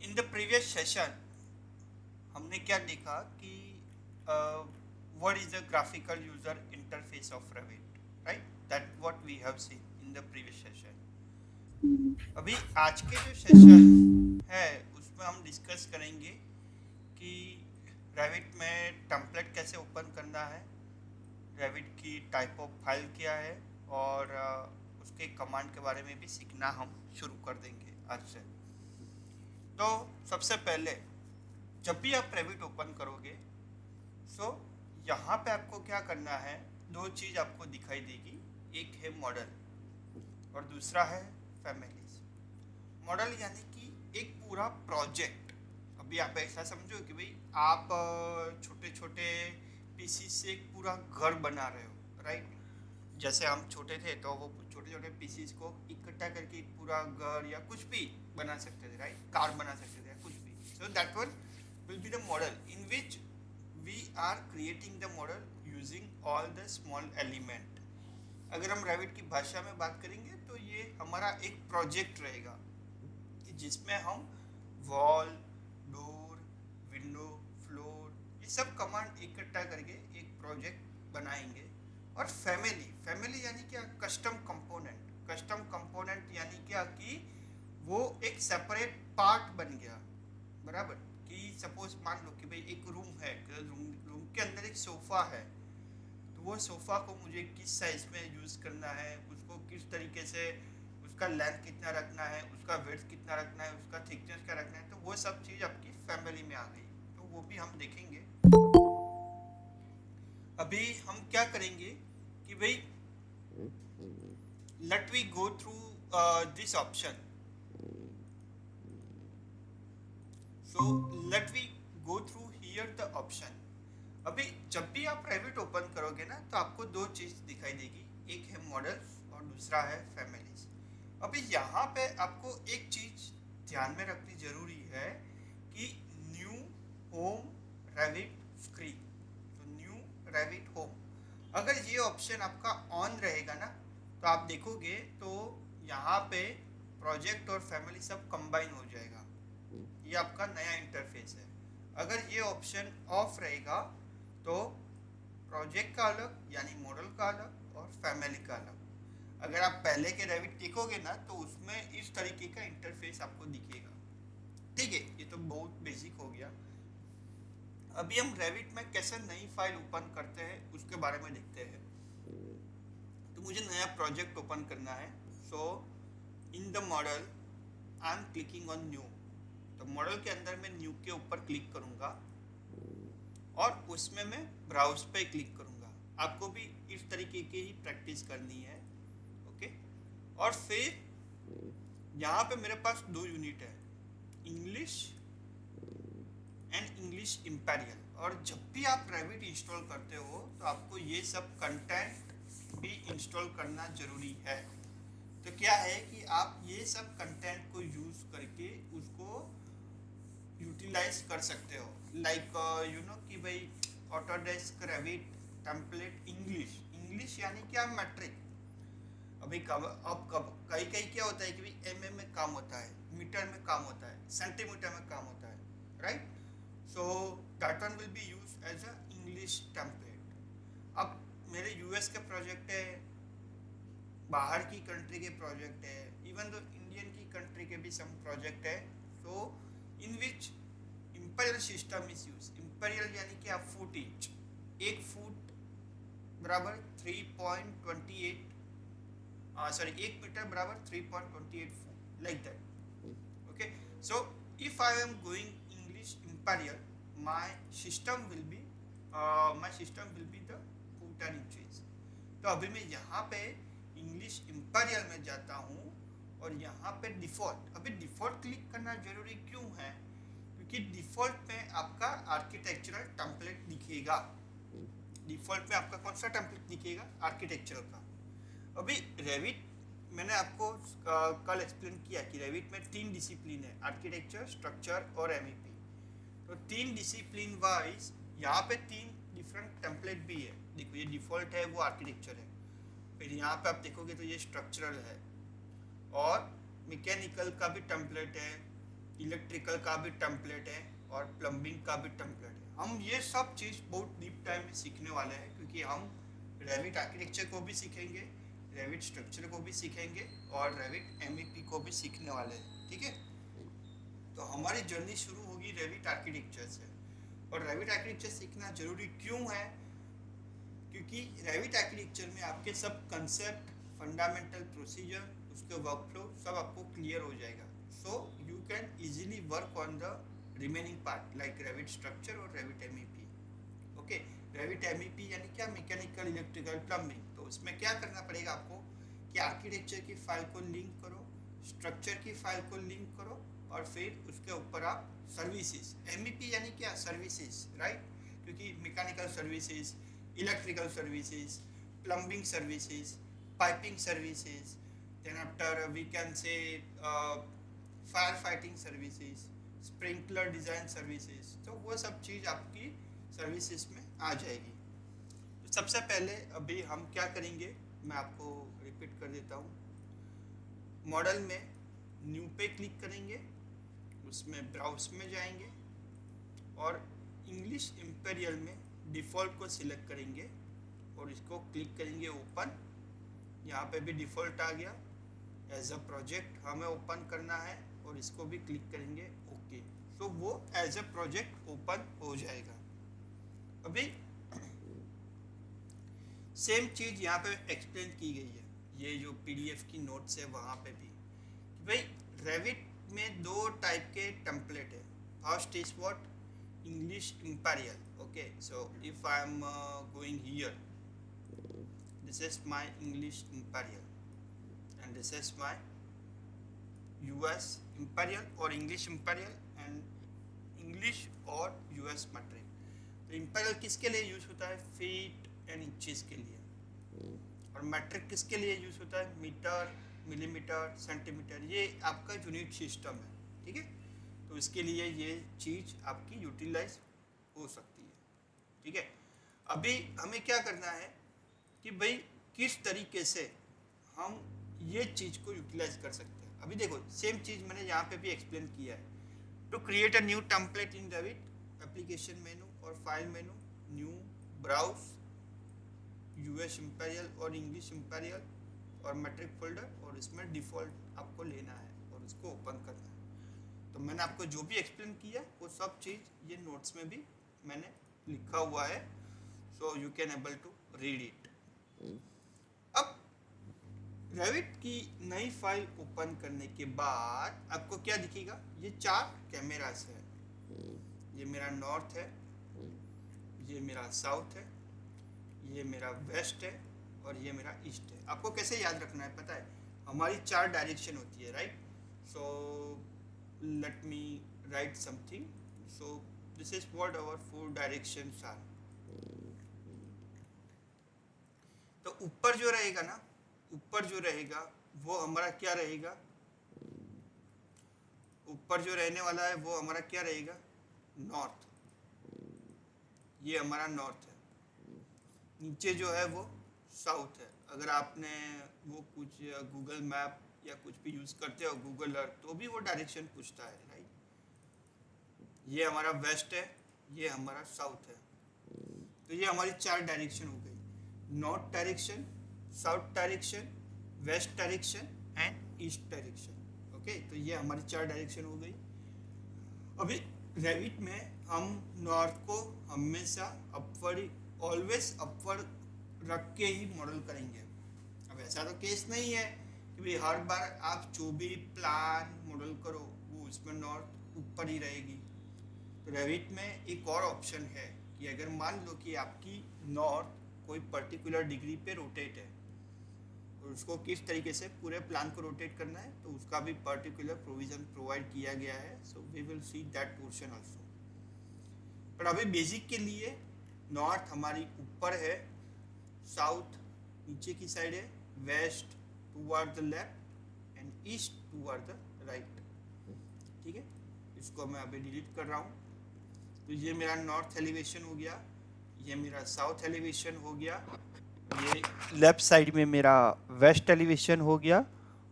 In the previous session हमने क्या देखा कि what is the graphical user interface of Revit, right? That what we have seen in the previous session. अभी आज के जो सेशन है उसमें हम डिस्कस करेंगे कि रेविट में टेम्पलेट कैसे ओपन करना है, रेविट की टाइप ऑफ फाइल क्या है, और उसके कमांड के बारे में भी सीखना हम शुरू कर देंगे आज से। तो सबसे पहले जब भी आप रेविट ओपन करोगे, सो यहाँ पे आपको क्या करना है, दो चीज़ आपको दिखाई देगी। एक है मॉडल और दूसरा है फैमिलीज। मॉडल यानी कि एक पूरा प्रोजेक्ट। अभी आप ऐसा समझो कि भाई आप छोटे छोटे पीसी से एक पूरा घर बना रहे हो, राइट? जैसे हम छोटे थे तो वो छोटे छोटे पीसीस को इकट्ठा करके एक पूरा घर या कुछ भी बना सकते थे, राइट? कार बना सकते थे या कुछ भी। So that one will be the model in which we are creating the model using all the small element. अगर हम रेविट की भाषा में बात करेंगे तो ये हमारा एक प्रोजेक्ट रहेगा कि जिसमें हम वॉल, डोर, विंडो, फ्लोर, ये सब कमांड इकट्ठा करके एक प्रोजेक्ट बनाएंगे। और फैमिली, फैमिली यानी क्या? Custom component. कस्टम कंपोनेंट यानी क्या कि वो एक सेपरेट पार्ट बन गया, बराबर? कि सपोज मान लो कि भाई एक रूम है, रूम के अंदर एक सोफ़ा है, तो वो सोफ़ा को मुझे किस साइज में यूज़ करना है, उसको किस तरीके से, उसका लेंथ कितना रखना है, उसका विड्थ कितना रखना है, उसका थिकनेस क्या रखना है, तो वो सब चीज़ आपकी फैमिली में आ गई। तो वो भी हम देखेंगे। अभी हम क्या करेंगे कि भाई let we go through this option. So let we go through here the option. अभी जब भी आप रेविट ओपन करोगे ना तो आपको दो चीज़ दिखाई देगी, एक है मॉडल्स और दूसरा है फैमिलीज। अभी यहाँ पे आपको एक चीज़ ध्यान में रखनी जरूरी है कि न्यू होम रेविट स्क्रीन, तो न्यू रेविट होम, अगर ये ऑप्शन आपका ऑन रहेगा ना तो आप देखोगे तो यहाँ पे प्रोजेक्ट और फैमिली सब कंबाइन हो जाएगा। ये आपका नया इंटरफेस है। अगर ये ऑप्शन ऑफ रहेगा तो प्रोजेक्ट का अलग यानी मॉडल का अलग और फैमिली का अलग। अगर आप पहले के रेविट देखोगे ना तो उसमें इस तरीके का इंटरफेस आपको दिखेगा। ठीक है, ये तो बहुत बेसिक हो गया। अभी हम रेविट में कैसे नई फाइल ओपन करते हैं उसके बारे में देखते हैं। तो मुझे नया प्रोजेक्ट ओपन करना है। So in the model I am clicking on new. तो मॉडल के अंदर मैं न्यू के ऊपर क्लिक करूंगा और उसमें मैं ब्राउज पे क्लिक करूंगा। आपको भी इस तरीके की ही प्रैक्टिस करनी है, ओके? और फिर यहाँ पे मेरे पास दो यूनिट है, इंग्लिश एंड इंग्लिश इम्पेरियल। और जब भी आप रेविट इंस्टॉल करते हो तो आपको ये सब कंटेंट भी इंस्टॉल करना जरूरी है। तो क्या है कि आप ये सब कंटेंट को यूज़ करके उसको यूटिलाइज कर सकते हो। लाइक यू नो कि भाई Autodesk Revit template English, English यानी क्या? मैट्रिक। अभी कब अब कब कहीं कहीं क्या होता है कि भाई एमएम में काम होता है, मीटर में काम होता है, सेंटीमीटर में काम होता है, right? So that one will be use as a English template. अब मेरे यूएस के प्रोजेक्ट है, बाहर की कंट्री के प्रोजेक्ट है, इवन दो इंडियन की कंट्री के भी सम प्रोजेक्ट है। So in which imperial system is use. Imperial यानी कि आप फुट इंच, एक फुट बराबर 3.28, सॉरी 1 मीटर बराबर 3.28 foot, like that. Okay, so if I am going English imperial, my system will be the foot and inches. तो अभी मैं यहाँ पे इंग्लिश इंपेरियल में जाता हूँ और यहाँ पे डिफ़ॉल्ट, अभी डिफ़ॉल्ट क्लिक करना जरूरी क्यों है? क्योंकि डिफ़ॉल्ट में आपका आर्किटेक्चरल टेम्पलेट दिखेगा। डिफ़ॉल्ट में आपका कौन सा टेम्पलेट दिखेगा? आर्किटेक्चरल का। अभी रेविट मैंने आपको कल एक्सप्लेन किया कि रेविट में 3 डिसिप्लिन है, आर्किटेक्चर, स्ट्रक्चर और एमईपी। तो 3 डिसिप्लिन वाइज यहाँ पे 3 डिफरेंट टेम्पलेट भी है। देखो ये डिफ़ॉल्ट है, वो आर्किटेक्चर है। फिर यहाँ पे आप देखोगे तो ये स्ट्रक्चरल है और मैकेनिकल का भी टेम्पलेट है, इलेक्ट्रिकल का भी टेम्पलेट है और प्लम्बिंग का भी टेम्पलेट है। हम ये सब चीज़ बहुत डीप टाइम में सीखने वाले हैं, क्योंकि हम रेविट आर्किटेक्चर को भी सीखेंगे, रेविट स्ट्रक्चर को भी सीखेंगे और रेविट एमईपी को भी सीखने वाले हैं। ठीक है, तो हमारी जर्नी शुरू होगी रेविट आर्किटेक्चर से। और रेविट आर्किटेक्चर सीखना जरूरी क्यों है? क्योंकि रेविट आर्किटेक्चर में आपके सब कंसेप्ट, फंडामेंटल प्रोसीजर, उसके वर्कफ्लो सब आपको क्लियर हो जाएगा। So you can easily work on the remaining part like Revit structure और Revit MEP. Okay, Revit MEP यानी क्या? Mechanical, electrical, plumbing. तो उसमें क्या करना पड़ेगा आपको कि आर्किटेक्चर की फाइल को लिंक करो, स्ट्रक्चर की फाइल को लिंक करो और फिर उसके ऊपर आप सर्विसेज, एमईपी यानी क्या? Services, right? क्योंकि mechanical services, electrical services, plumbing services, piping services, then after we can say firefighting services, sprinkler design services। तो वो सब चीज़ आपकी सर्विसेज में आ जाएगी। तो सबसे पहले अभी हम क्या करेंगे, मैं आपको रिपीट कर देता हूँ। मॉडल में न्यू पे क्लिक करेंगे, उसमें ब्राउज में जाएंगे और इंग्लिश इंपीरियल में डिफ़ॉल्ट को सिलेक्ट करेंगे और इसको क्लिक करेंगे ओपन। यहाँ पे भी डिफ़ॉल्ट आ गया। एज अ प्रोजेक्ट हमें ओपन करना है और इसको भी क्लिक करेंगे ओके। तो वो एज अ प्रोजेक्ट ओपन हो जाएगा। अभी सेम चीज़ यहाँ पे एक्सप्लेन की गई है, ये जो पीडीएफ की नोट्स है वहाँ पे भी, कि भाई रेविट में दो टाइप के टेम्पलेट है। First is what? English imperial. Okay, so if I am going here, this is my English imperial and this is my US imperial और इंग्लिश इंपीरियल एंड इंग्लिश और यूएस मैट्रिक। तो imperial किसके लिए use होता है? Feet and inches के लिए। और मैट्रिक किसके लिए यूज होता है? Metre, millimetre, centimetre. ये आपका यूनिट सिस्टम है। ठीक है, तो इसके लिए ये चीज़ आपकी यूटिलाइज हो सकती है। ठीक है, अभी हमें क्या करना है कि भाई किस तरीके से हम ये चीज़ को यूटिलाइज कर सकते हैं। अभी देखो सेम चीज़ मैंने यहाँ पे भी एक्सप्लेन किया है। To create a new template in Revit, application menu और file menu, new, browse, US imperial और इंग्लिश इंपीरियल और मैट्रिक फोल्डर, और इसमें डिफ़ॉल्ट आपको लेना है और उसको ओपन करना है। तो मैंने आपको जो भी एक्सप्लेन किया वो सब चीज़ ये नोट्स में भी मैंने लिखा हुआ है। So you can able to read it. अब रेविट की नई फाइल ओपन करने के बाद आपको क्या दिखेगा? ये 4 कैमरास है। ये मेरा नॉर्थ है, ये मेरा साउथ है, ये मेरा वेस्ट है और ये मेरा ईस्ट है। आपको कैसे याद रखना है पता है? हमारी 4 डायरेक्शन होती है, right? So let me write something. So this is what our 4 directions are. तो ऊपर जो रहेगा ना, ऊपर जो रहेगा वो हमारा क्या रहेगा? ऊपर जो रहने वाला है वो हमारा क्या रहेगा? नॉर्थ। ये हमारा नॉर्थ है। नीचे जो है वो साउथ है। अगर आपने वो कुछ गूगल मैप या कुछ भी यूज़ करते हो, गूगल अर्थ, तो भी वो डायरेक्शन पूछता है, राइट? ये हमारा वेस्ट है, ये हमारा साउथ है। तो ये हमारी 4 डायरेक्शन हो गई। North direction, south direction, west direction and east direction. Okay, तो ये हमारी 4 डायरेक्शन हो गई। अभी रेविट में हम नॉर्थ को हमेशा अपवर्ड, ऑलवेज अपवर्ड रख के ही मॉडल करेंगे। अब ऐसा तो केस नहीं है कि भाई हर बार आप जो भी प्लान मॉडल करो वो उसमें नॉर्थ ऊपर ही रहेगी। तो रेविट में एक और ऑप्शन है कि अगर मान लो कि आपकी नॉर्थ कोई पर्टिकुलर डिग्री पे रोटेट है और उसको किस तरीके से पूरे प्लान को रोटेट करना है, तो उसका भी पर्टिकुलर प्रोविजन प्रोवाइड किया गया है। So we will see that portion also. पर अभी बेसिक के लिए नॉर्थ हमारी ऊपर है, साउथ नीचे की साइड है, west toward the left and east toward the right. ठीक है, इसको मैं अभी डिलीट कर रहा हूँ। तो ये मेरा नॉर्थ एलिवेशन हो गया, ये मेरा साउथ एलिवेशन हो गया, ये लेफ्ट साइड में मेरा वेस्ट एलिवेशन हो गया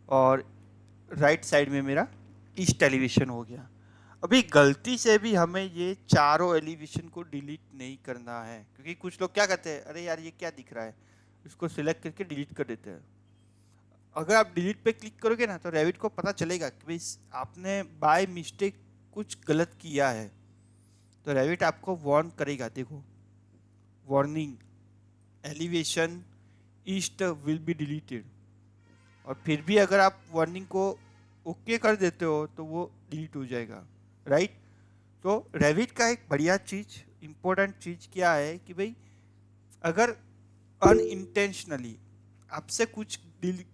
और राइट साइड में मेरा ईस्ट एलिवेशन हो गया। अभी गलती से भी हमें ये चारों एलिवेशन को डिलीट नहीं करना है, क्योंकि कुछ लोग क्या करते हैं, अरे यार ये क्या दिख रहा है, इसको सिलेक्ट करके डिलीट कर देते हैं। अगर आप डिलीट पे क्लिक करोगे ना तो रेविट को पता चलेगा कि भाई आपने बाय मिस्टेक कुछ गलत किया है, तो रेविट आपको वार्न करेगा। देखो, warning, elevation east will be deleted, और फिर भी अगर आप वार्निंग को ओके कर देते हो तो वो डिलीट हो जाएगा, राइट। तो रेविट का एक बढ़िया चीज, इंपॉर्टेंट चीज क्या है कि भाई अगर अनइंटेंशनली आपसे कुछ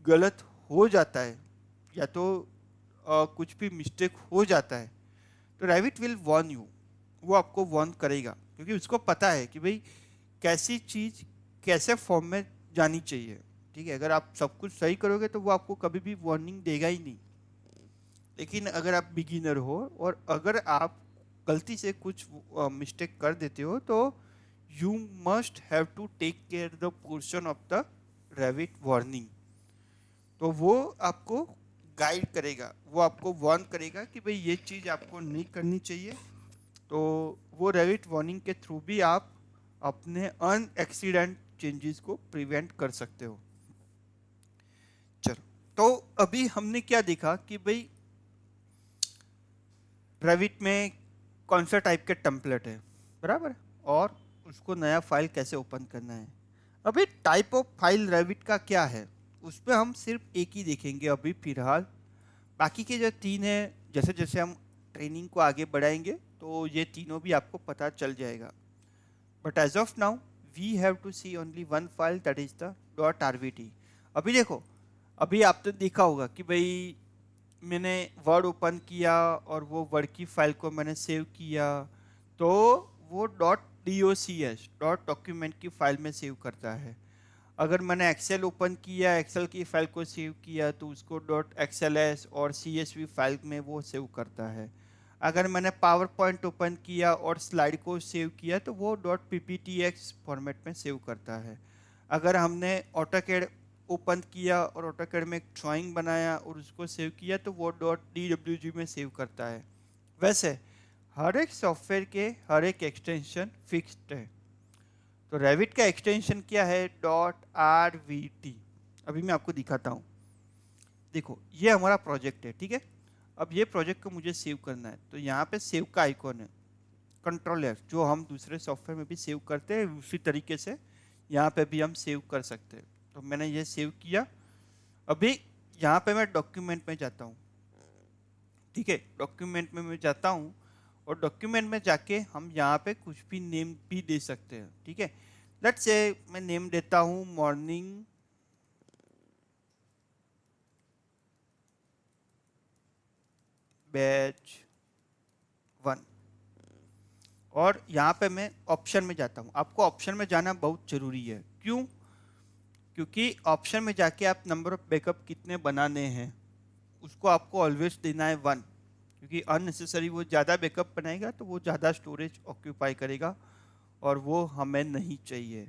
गलत हो जाता है, या तो कुछ भी मिस्टेक हो जाता है, तो रेविट विल वार्न यू, वो आपको वार्न करेगा, क्योंकि उसको पता है कि भाई कैसी चीज कैसे फॉर्म में जानी चाहिए। ठीक है, अगर आप सब कुछ सही करोगे तो वो आपको कभी भी वार्निंग देगा ही नहीं। लेकिन अगर आप बिगिनर हो और अगर आप गलती से कुछ मिस्टेक कर देते हो, तो you must have to take care the portion of the Revit warning. तो वो आपको गाइड करेगा, वो आपको वार्न करेगा कि भाई ये चीज़ आपको नहीं करनी चाहिए। तो वो रेविट वार्निंग के थ्रू भी आप अपने अन एक्सीडेंट चेंजेस को प्रिवेंट कर सकते हो। चलो, तो अभी हमने क्या देखा कि भाई रेविट में कौन सा टाइप के टेम्पलेट है, बराबर, और उसको नया फाइल कैसे ओपन करना है। अभी टाइप ऑफ फाइल रेविट का क्या है, उस पर हम सिर्फ एक ही देखेंगे अभी फिलहाल। बाकी के जो तीन है, जैसे जैसे हम ट्रेनिंग को आगे बढ़ाएंगे तो ये तीनों भी आपको पता चल जाएगा। But as of now we have to see only one file, that is the .rvt। अभी देखो, अभी आपने देखा होगा कि भाई मैंने वर्ड ओपन किया और वो वर्ड की फाइल को मैंने सेव किया, तो वो .docs डॉट डॉक्यूमेंट की फाइल में सेव करता है। अगर मैंने एक्सेल ओपन किया, एक्सेल की फाइल को सेव किया, तो उसको .xls और csv फाइल में वो सेव करता है। अगर मैंने पावर पॉइंट ओपन किया और स्लाइड को सेव किया, तो वो .pptx फॉर्मेट में सेव करता है। अगर हमने ऑटोकैड ओपन किया और ऑटोकैड में एक ड्राइंग बनाया और उसको सेव किया, तो वो .dwg में सेव करता है। वैसे हर एक सॉफ्टवेयर के हर एक एक्सटेंशन फिक्स्ड है। तो रेविट का एक्सटेंशन क्या है, .rvt। अभी मैं आपको दिखाता हूँ। देखो, ये हमारा प्रोजेक्ट है, ठीक है। अब ये प्रोजेक्ट को मुझे सेव करना है, तो यहाँ पे सेव का आइकॉन है, कंट्रोल F, जो हम दूसरे सॉफ्टवेयर में भी सेव करते हैं उसी तरीके से यहाँ पे भी हम सेव कर सकते हैं। तो मैंने ये सेव किया। अभी यहाँ पे मैं डॉक्यूमेंट में जाता हूँ, ठीक है, डॉक्यूमेंट में मैं जाता हूँ, और डॉक्यूमेंट में जाके हम यहाँ पे कुछ भी नेम भी दे सकते हैं, ठीक है। लेट्स से मैं नेम देता हूँ मॉर्निंग बैच 1, और यहाँ पे मैं ऑप्शन में जाता हूँ। आपको ऑप्शन में जाना बहुत जरूरी है। क्यों? क्योंकि ऑप्शन में जाके आप नंबर ऑफ बैकअप कितने बनाने हैं उसको आपको ऑलवेज देना है 1, क्योंकि अननेसेसरी वो ज़्यादा बैकअप बनाएगा तो वो ज़्यादा स्टोरेज ऑक्यूपाई करेगा, और वो हमें नहीं चाहिए।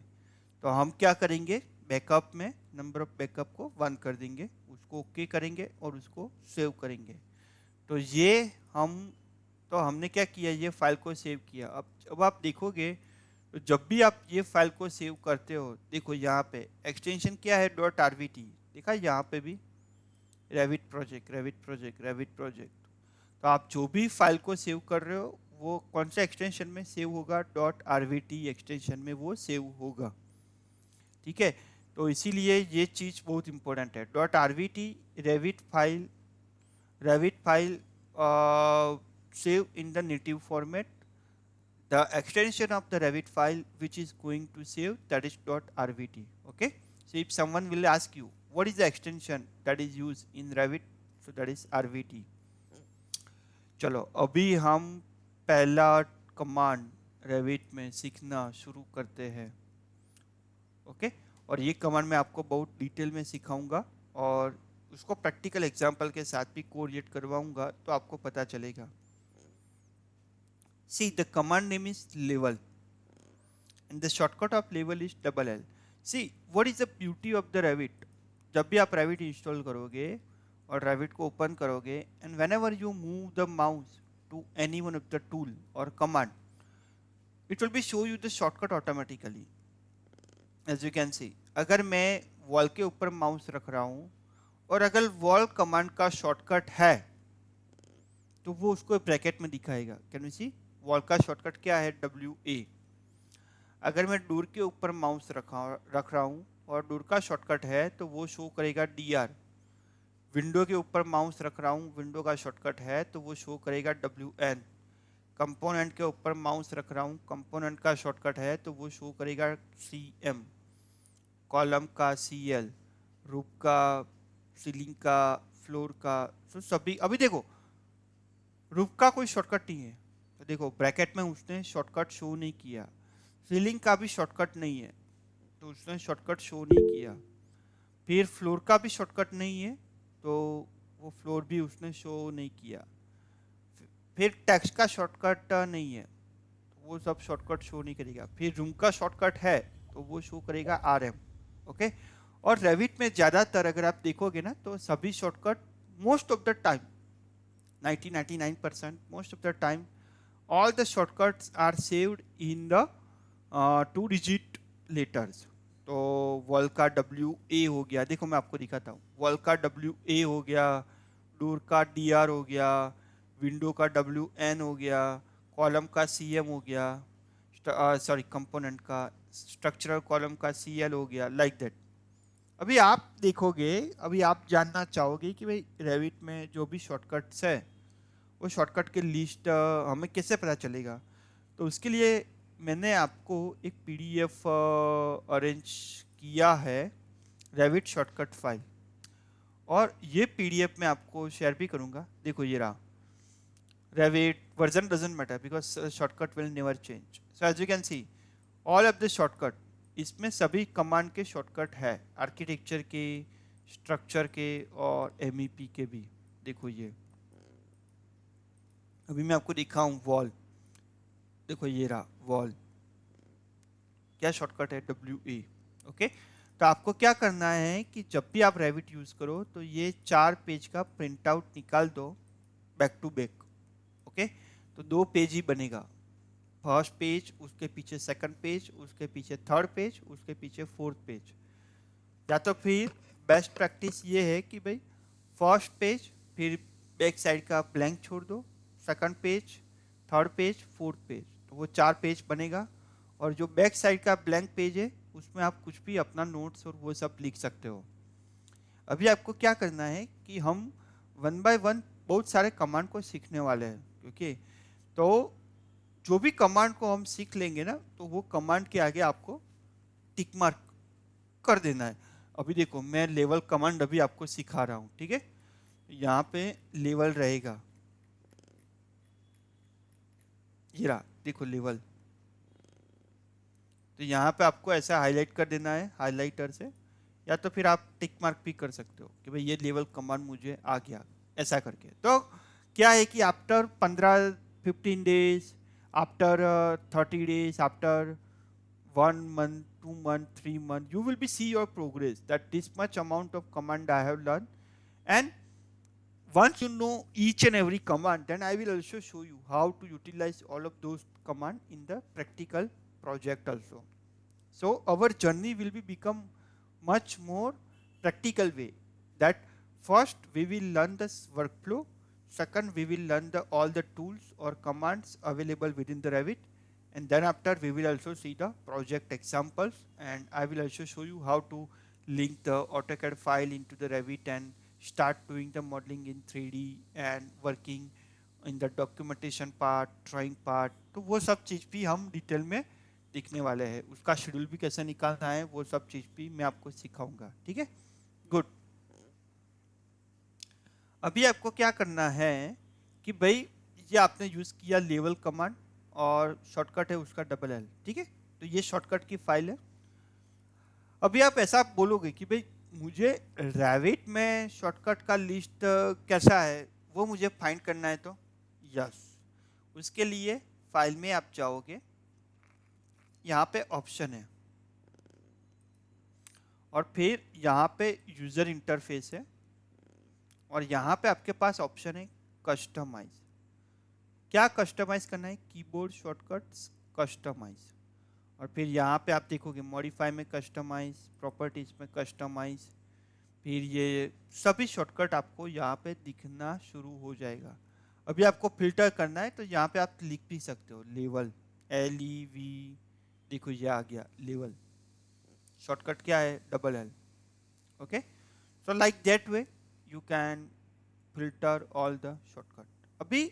तो हम क्या करेंगे, बैकअप में नंबर ऑफ बैकअप को 1 कर देंगे, उसको ओके करेंगे और उसको सेव करेंगे। तो ये हमने क्या किया, ये फाइल को सेव किया। अब आप देखोगे तो जब भी आप ये फाइल को सेव करते हो, देखो यहाँ पे एक्सटेंशन क्या है, .rvt, देखा यहाँ पे भी Revit project, Revit project, Revit project. तो आप जो भी फाइल को सेव कर रहे हो वो कौन सा एक्सटेंशन में सेव होगा, .rvt एक्सटेंशन में वो सेव होगा, ठीक है। तो इसीलिए ये चीज़ बहुत इंपॉर्टेंट है। .rvt Revit file save in the native format. The extension of the Revit file which is going to save, that is .rvt. Okay. So if someone will ask you what is the extension that is used in Revit, so that is rvt. चलो, अभी हम पहला command Revit में सीखना शुरू करते हैं। Okay, और ये कमांड मैं आपको बहुत डिटेल में सिखाऊंगा और उसको प्रैक्टिकल एग्जांपल के साथ भी कोरिलेट करवाऊंगा, तो आपको पता चलेगा। See, the command name is level and the shortcut of level is LL. See, what is the beauty of the Revit? जब भी आप Revit इंस्टॉल करोगे और Revit को ओपन करोगे, and whenever you move the mouse to any one of the tool or command, it will be show you the shortcut automatically. As you can see, अगर मैं wall के ऊपर mouse रख रहा हूँ और अगर वॉल कमांड का शॉर्टकट है तो वो उसको ब्रैकेट में दिखाएगा। कैन यू सी, वॉल का शॉर्टकट क्या है? WA। अगर मैं डोर के ऊपर माउस रख रहा हूँ और डोर का शॉर्टकट है तो वो शो करेगा DR। विंडो के ऊपर माउस रख रहा हूँ, विंडो का शॉर्टकट है तो वो शो करेगा WN। कंपोनेंट के ऊपर माउस रख रहा हूँ, कंपोनेंट का शॉर्टकट है तो वो शो करेगा CM। कॉलम का CL, रूफ का, सीलिंग का, फ्लोर का, तो सभी। अभी देखो रूफ का कोई शॉर्टकट नहीं है तो देखो ब्रैकेट में उसने शॉर्टकट शो नहीं किया। सीलिंग का भी शॉर्टकट नहीं है तो उसने शॉर्टकट शो नहीं किया। फिर फ्लोर का भी शॉर्टकट नहीं है तो वो फ्लोर भी उसने शो नहीं किया। फिर टेक्स्ट का शॉर्टकट नहीं है तो वो सब शॉर्टकट शो नहीं करेगा। फिर रूम का शॉर्टकट है तो वो शो करेगा RM। ओके। और रेविट में ज़्यादातर अगर आप देखोगे ना तो सभी shortcut most of the time 99% most of the time all the shortcuts are saved in the 2-digit letters। तो वॉल का WA हो गया, देखो मैं आपको दिखाता हूँ। वॉल का WA हो गया, डोर का DR हो गया, विंडो का WN हो गया, कॉलम का CM हो गया, सॉरी कंपोनेंट का, स्ट्रक्चरल कॉलम का CL हो गया, लाइक दैट। अभी आप देखोगे, अभी आप जानना चाहोगे कि भाई रेविट में जो भी शॉर्टकट्स है वो शॉर्टकट की लिस्ट हमें कैसे पता चलेगा। तो उसके लिए मैंने आपको एक PDF अरेंज किया है, रेविट शॉर्टकट फाइल, और ये PDF मैं आपको शेयर भी करूँगा। देखो ये रहा। Revit version doesn't matter because shortcut will never change. So as you can see all of the shortcut, इसमें सभी कमांड के शॉर्टकट है, आर्किटेक्चर के, स्ट्रक्चर के और MEP के भी। देखो ये अभी मैं आपको दिखाऊं वॉल, देखो ये रहा वॉल, क्या शॉर्टकट है? WA। ओके। तो आपको क्या करना है कि जब भी आप रेविट यूज करो तो ये 4 पेज का प्रिंट आउट निकाल दो बैक टू बैक। ओके। तो 2 पेज ही बनेगा, फर्स्ट पेज, उसके पीछे सेकंड पेज, उसके पीछे थर्ड पेज, उसके पीछे फोर्थ पेज। या तो फिर बेस्ट प्रैक्टिस ये है कि भाई फर्स्ट पेज फिर बैक साइड का ब्लैंक छोड़ दो, second page, third page, fourth page, तो वो 4 पेज बनेगा। और जो बैक साइड का ब्लैंक पेज है उसमें आप कुछ भी अपना नोट्स और वो सब लिख सकते हो। अभी आपको क्या करना है कि हम 1 बाय 1 बहुत सारे कमांड को सीखने वाले हैं, क्योंकि तो जो भी कमांड को हम सीख लेंगे ना तो वो कमांड के आगे आपको टिक मार्क कर देना है। अभी देखो मैं लेवल कमांड अभी आपको सिखा रहा हूँ, ठीक है। यहाँ पे लेवल रहेगा, ये रहा, देखो लेवल। तो यहाँ पे आपको ऐसा हाईलाइट कर देना है हाइलाइटर से, या तो फिर आप टिक मार्क भी कर सकते हो कि भाई ये लेवल कमांड मुझे आ गया, ऐसा करके। तो क्या है कि after 15 days, after 30 days, after 1 month, 2 month, 3 month, you will be see your progress that this much amount of command I have learned. And once you know each and every command, then I will also show you how to utilize all of those command in the practical project also. So our journey will be become much more practical way, that first we will learn this workflow, second we will learn all the tools or commands available within the Revit, and then after we will also see the project examples, and I will also show you how to link the AutoCAD file into the Revit and start doing the modeling in 3D and working in the documentation part, drawing part। तो वो सब चीज़ भी हम detail में दिखने वाले हैं, उसका शेड्यूल भी कैसे निकालना है वो सब चीज़ भी मैं आपको सिखाऊंगा, ठीक है। गुड। अभी आपको क्या करना है कि भाई ये आपने यूज़ किया लेवल कमांड और शॉर्टकट है उसका LL, ठीक है। तो ये शॉर्टकट की फाइल है। अभी आप ऐसा बोलोगे कि भाई मुझे रेविट में शॉर्टकट का लिस्ट कैसा है वो मुझे फाइंड करना है, तो यस, उसके लिए फाइल में आप जाओगे, यहाँ पे ऑप्शन है और फिर यहाँ पे यूजर इंटरफेस है और यहाँ पे आपके पास ऑप्शन है कस्टमाइज। क्या कस्टमाइज करना है, कीबोर्ड शॉर्टकट्स कस्टमाइज, और फिर यहाँ पे आप देखोगे मॉडिफाई में कस्टमाइज, प्रॉपर्टीज में कस्टमाइज, फिर ये सभी शॉर्टकट आपको यहाँ पे दिखना शुरू हो जाएगा। अभी आपको फिल्टर करना है तो यहाँ पे आप लिख भी सकते हो लेवल, LEV, देखो ये आ गया लेवल, शॉर्टकट क्या है, double L। Okay, so like that way you can filter all the shortcut. अभी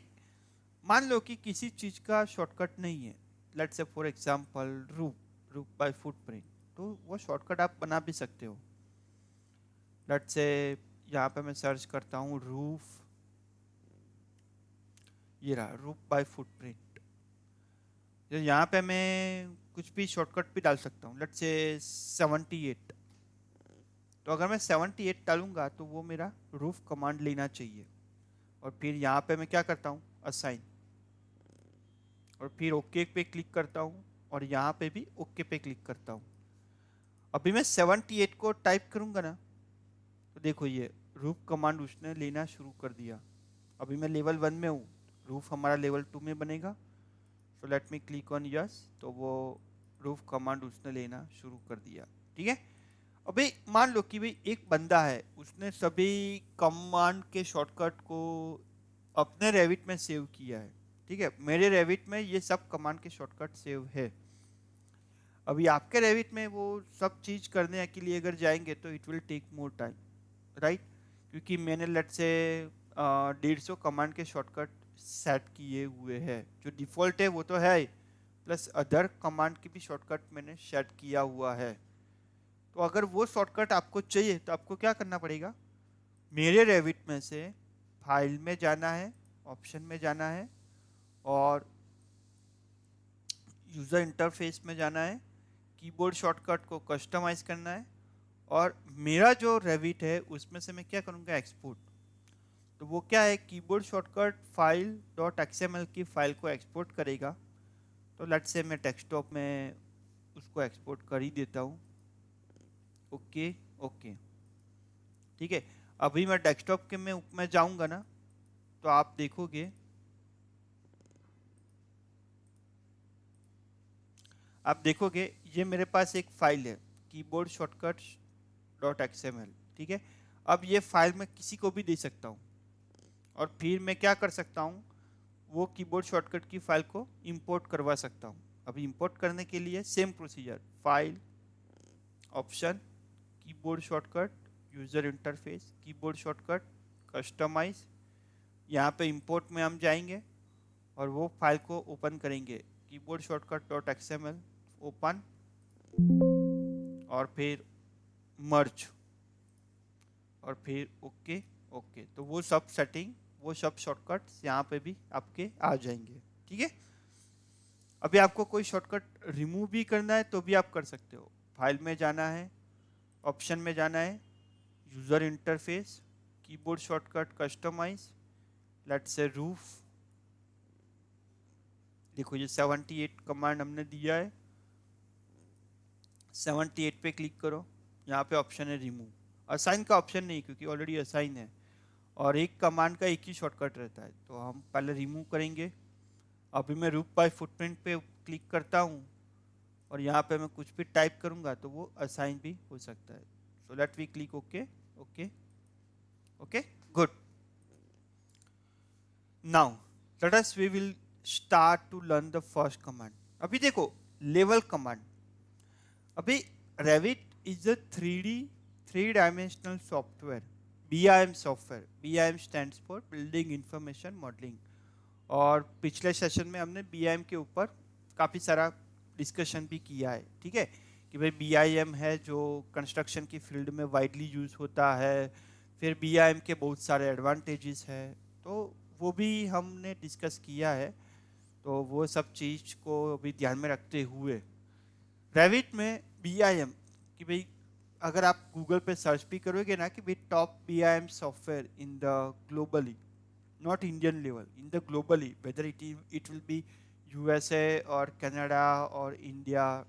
मान लो कि किसी चीज का शॉर्टकट नहीं है, let's say for example roof by footprint, तो वो शॉर्टकट आप बना भी सकते हो। लेट्स से यहाँ पे मैं सर्च करता हूँ रूफ, ये रहा रूफ बाय फुटप्रिंट। यहाँ पे मैं कुछ भी शॉर्टकट भी डाल सकता हूँ, लेट्स से 78। तो अगर मैं 78 डालूंगा तो वो मेरा रूफ कमांड लेना चाहिए, और फिर यहाँ पे मैं क्या करता हूँ, असाइन, और फिर ओके पे क्लिक करता हूँ, और यहाँ पे भी ओके पे क्लिक करता हूँ। अभी मैं 78 को टाइप करूंगा ना, तो देखो ये रूफ कमांड उसने लेना शुरू कर दिया। अभी मैं लेवल 1 में हूँ, रूफ हमारा लेवल 2 में बनेगा। सो let me click on yes, तो वो रूफ कमांड उसने लेना शुरू कर दिया। ठीक है, अभी मान लो कि भाई एक बंदा है, उसने सभी कमांड के शॉर्टकट को अपने रेविट में सेव किया है। ठीक है, मेरे रेविट में ये सब कमांड के शॉर्टकट सेव है। अभी आपके रेविट में वो सब चीज करने के लिए अगर जाएंगे तो it will take more time, right, क्योंकि मैंने लेट से 150 कमांड के शॉर्टकट सेट किए हुए हैं। जो डिफॉल्ट है वो तो है, प्लस अदर कमांड की भी शॉर्टकट मैंने सेट किया हुआ है। तो अगर वो शॉर्टकट आपको चाहिए तो आपको क्या करना पड़ेगा, मेरे रेविट में से फाइल में जाना है, ऑप्शन में जाना है, और यूज़र इंटरफेस में जाना है, कीबोर्ड शॉर्टकट को कस्टमाइज करना है, और मेरा जो रेविट है उसमें से मैं क्या करूँगा, एक्सपोर्ट। तो वो क्या है, keyboard shortcut file dot XML की फाइल को एक्सपोर्ट करेगा। तो लेट्स से मैं डेस्कटॉप में उसको एक्सपोर्ट कर ही देता हूँ। ओके ओके, ठीक है। अभी मैं डेस्कटॉप के में जाऊंगा ना, तो आप देखोगे, ये मेरे पास एक फाइल है कीबोर्ड शॉर्टकट डॉट XML। ठीक है, अब ये फाइल मैं किसी को भी दे सकता हूँ, और फिर मैं क्या कर सकता हूँ, वो कीबोर्ड शॉर्टकट की फाइल को इंपोर्ट करवा सकता हूँ। अभी इंपोर्ट करने के लिए same procedure, file, option, keyboard shortcut, user interface, keyboard shortcut, customise, यहाँ पे इंपोर्ट में हम जाएंगे और वो फाइल को ओपन करेंगे, keyboard shortcut dot XML open, और फिर मर्ज, और फिर ओके ओके। तो वो सब सेटिंग, वो सब शॉर्टकट्स यहाँ पे भी आपके आ जाएंगे। ठीक है, अभी आपको कोई शॉर्टकट रिमूव भी करना है तो भी आप कर सकते हो। फाइल में जाना है, ऑप्शन में जाना है, user interface, keyboard shortcut customise, let's say roof, देखो ये 78 कमांड हमने दिया है, 78 पे क्लिक करो, यहाँ पे ऑप्शन है रिमूव। असाइन का ऑप्शन नहीं क्योंकि ऑलरेडी असाइन है, और एक कमांड का एक ही शॉर्टकट रहता है, तो हम पहले रिमूव करेंगे। अभी मैं रूफ बाय फुटप्रिंट पे क्लिक करता हूँ, और यहाँ पे मैं कुछ भी टाइप करूँगा तो वो असाइन भी हो सकता है। So let we click okay okay okay, good. Now let us we will start to learn the first command. अभी देखो लेवल कमांड। अभी Revit is a 3 dimensional software, BIM software. BIM stands for building information modelling, और पिछले session में हमने BIM के ऊपर काफ़ी सारा डिस्कशन भी किया है। ठीक है, कि भाई BIM है जो कंस्ट्रक्शन की फील्ड में वाइडली यूज होता है, फिर BIM के बहुत सारे एडवांटेजेस है, तो वो भी हमने डिस्कस किया है। तो वो सब चीज़ को भी ध्यान में रखते हुए रेविट में BIM, कि भाई अगर आप गूगल पे सर्च भी करोगे ना कि भाई top BIM software in the globally, not Indian level, in the globally, whether it will be USA or Canada or India,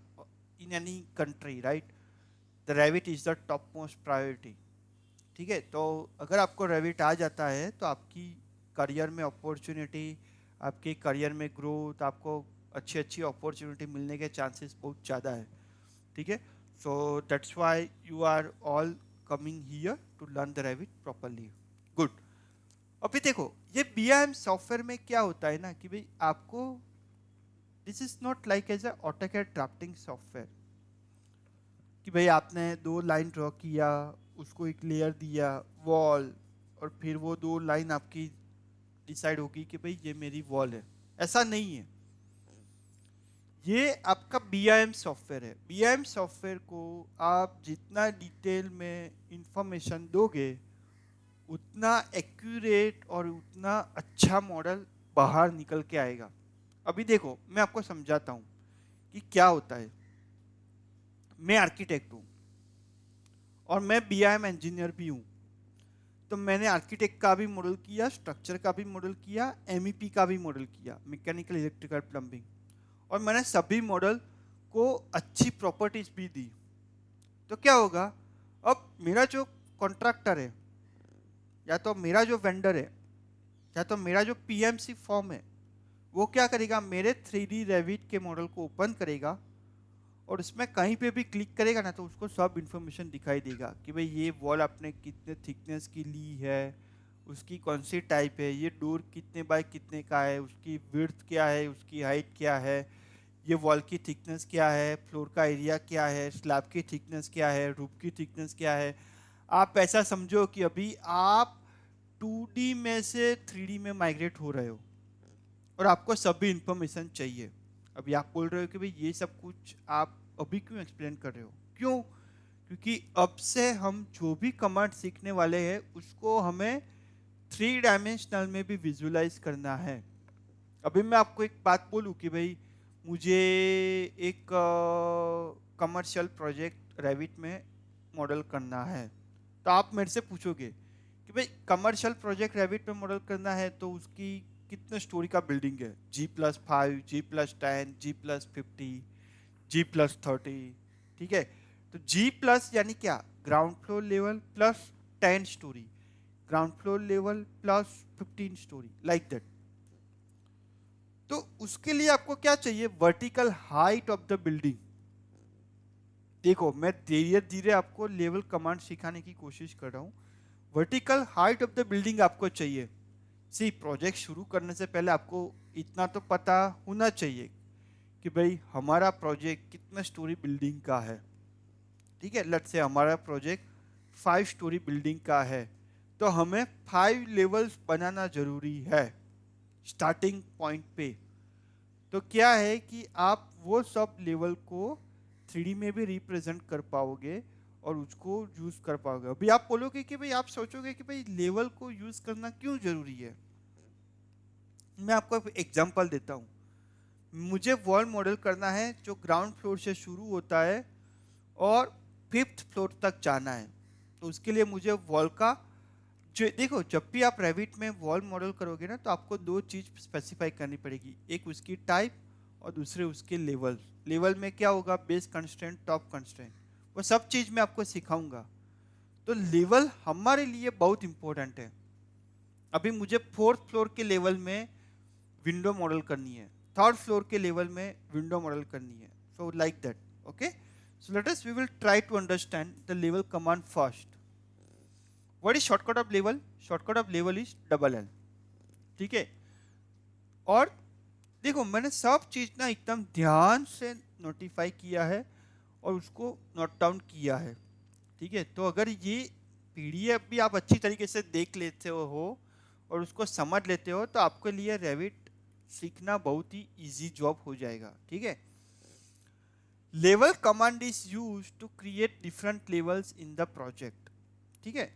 in any country, right? The Revit is the topmost priority. ठीक है, तो अगर आपको Revit आ जाता है तो आपकी career में अपॉर्चुनिटी, आपके करियर में ग्रोथ, आपको अच्छी अच्छी अपॉर्चुनिटी मिलने के चांसेस बहुत ज़्यादा है, ठीक है। So that's why you are all coming here to learn the Revit properly. Good. अभी देखो ये BIM सॉफ्टवेयर में क्या होता है ना कि भाई आपको this is not like as a AutoCAD drafting software कि भाई आपने 2 लाइन ड्रॉ किया, उसको एक लेयर दिया वॉल, और फिर वो 2 लाइन आपकी डिसाइड होगी कि भाई ये मेरी वॉल है। ऐसा नहीं है, ये आपका BIM सॉफ्टवेयर है। BIM सॉफ्टवेयर को आप जितना डिटेल में इंफॉर्मेशन दोगे उतना एक्यूरेट और उतना अच्छा मॉडल बाहर निकल के आएगा। अभी देखो मैं आपको समझाता हूँ कि क्या होता है। मैं आर्किटेक्ट हूँ और मैं BIM इंजीनियर भी हूँ, तो मैंने आर्किटेक्ट का भी मॉडल किया, स्ट्रक्चर का भी मॉडल किया, MEP का भी मॉडल किया, मैकेनिकल इलेक्ट्रिकल प्लम्बिंग, और मैंने सभी मॉडल को अच्छी प्रॉपर्टीज भी दी। तो क्या होगा, अब मेरा जो कॉन्ट्रैक्टर है या तो मेरा जो वेंडर है या तो मेरा जो PMC फॉर्म है, वो क्या करेगा, मेरे 3D रेविट के मॉडल को ओपन करेगा और उसमें कहीं पे भी क्लिक करेगा ना तो उसको सब इन्फॉर्मेशन दिखाई देगा कि भाई ये वॉल आपने कितने थिकनेस की ली है, उसकी कौन सी टाइप है, ये डोर कितने बाय कितने का है, उसकी विड्थ क्या है, उसकी हाइट क्या है, ये वॉल की थिकनेस क्या है, फ्लोर का एरिया क्या है, स्लैब की थिकनेस क्या है, रूफ की थिकनेस क्या है। आप ऐसा समझो कि अभी आप 2D में से 3D में माइग्रेट हो रहे हो और आपको सभी इंफॉर्मेशन चाहिए। अभी आप बोल रहे हो कि भाई ये सब कुछ आप अभी क्यों एक्सप्लेन कर रहे हो, क्यों? क्योंकि अब से हम जो भी कमांड सीखने वाले हैं उसको हमें 3 डायमेंशनल में भी विजुलाइज करना है। अभी मैं आपको एक बात बोलूं कि भाई मुझे एक कमर्शियल प्रोजेक्ट रेविट में मॉडल करना है, तो आप मेरे से पूछोगे कि भाई कमर्शियल प्रोजेक्ट रेविट में मॉडल करना है तो उसकी कितने स्टोरी का बिल्डिंग है, G+5, G+10, G+50, G+30, ठीक है। तो G+ यानी क्या, ground floor level plus 10 story, ground floor level plus 15 story, like that. तो उसके लिए आपको क्या चाहिए, vertical height of the building. देखो मैं धीरे धीरे आपको लेवल कमांड सिखाने की कोशिश कर रहा हूं। Vertical height of the building आपको चाहिए। सी प्रोजेक्ट शुरू करने से पहले आपको इतना तो पता होना चाहिए कि भाई हमारा प्रोजेक्ट कितना स्टोरी बिल्डिंग का है, ठीक है। लेट्स से हमारा प्रोजेक्ट 5 स्टोरी बिल्डिंग का है, तो हमें 5 लेवल्स बनाना जरूरी है स्टार्टिंग पॉइंट पे। तो क्या है कि आप वो सब लेवल को 3D में भी रिप्रेजेंट कर पाओगे और उसको यूज कर पाओगे। अभी आप बोलोगे कि भाई, आप सोचोगे कि भाई लेवल को यूज करना क्यों जरूरी है। मैं आपको एक एग्जांपल देता हूँ। मुझे वॉल मॉडल करना है जो ग्राउंड फ्लोर से शुरू होता है और 5th फ्लोर तक जाना है। तो उसके लिए मुझे वॉल का जो, देखो जब भी आप रेविट में वॉल मॉडल करोगे ना तो आपको 2 चीज स्पेसिफाई करनी पड़ेगी, एक उसकी टाइप और दूसरे उसके लेवल। लेवल में क्या होगा, बेस कंस्ट्रेंट, टॉप कंस्ट्रेंट, वो सब चीज मैं आपको सिखाऊंगा। तो लेवल हमारे लिए बहुत इंपॉर्टेंट है। अभी मुझे 4th फ्लोर के लेवल में विंडो मॉडल करनी है, 3rd फ्लोर के लेवल में विंडो मॉडल करनी है, so like that. Okay, so let us we will try to understand the level command first. What is shortcut of level? Shortcut of level is LL, ठीक है। और देखो मैंने सब चीज ना एकदम ध्यान से नोटिफाई किया है और उसको नोट डाउन किया है, ठीक है। तो अगर ये PDF भी आप अच्छी तरीके से देख लेते हो और उसको समझ लेते हो तो आपके लिए रेविट सीखना बहुत ही इजी जॉब हो जाएगा, ठीक है। Level command is use to create different levels in the project, ठीक है।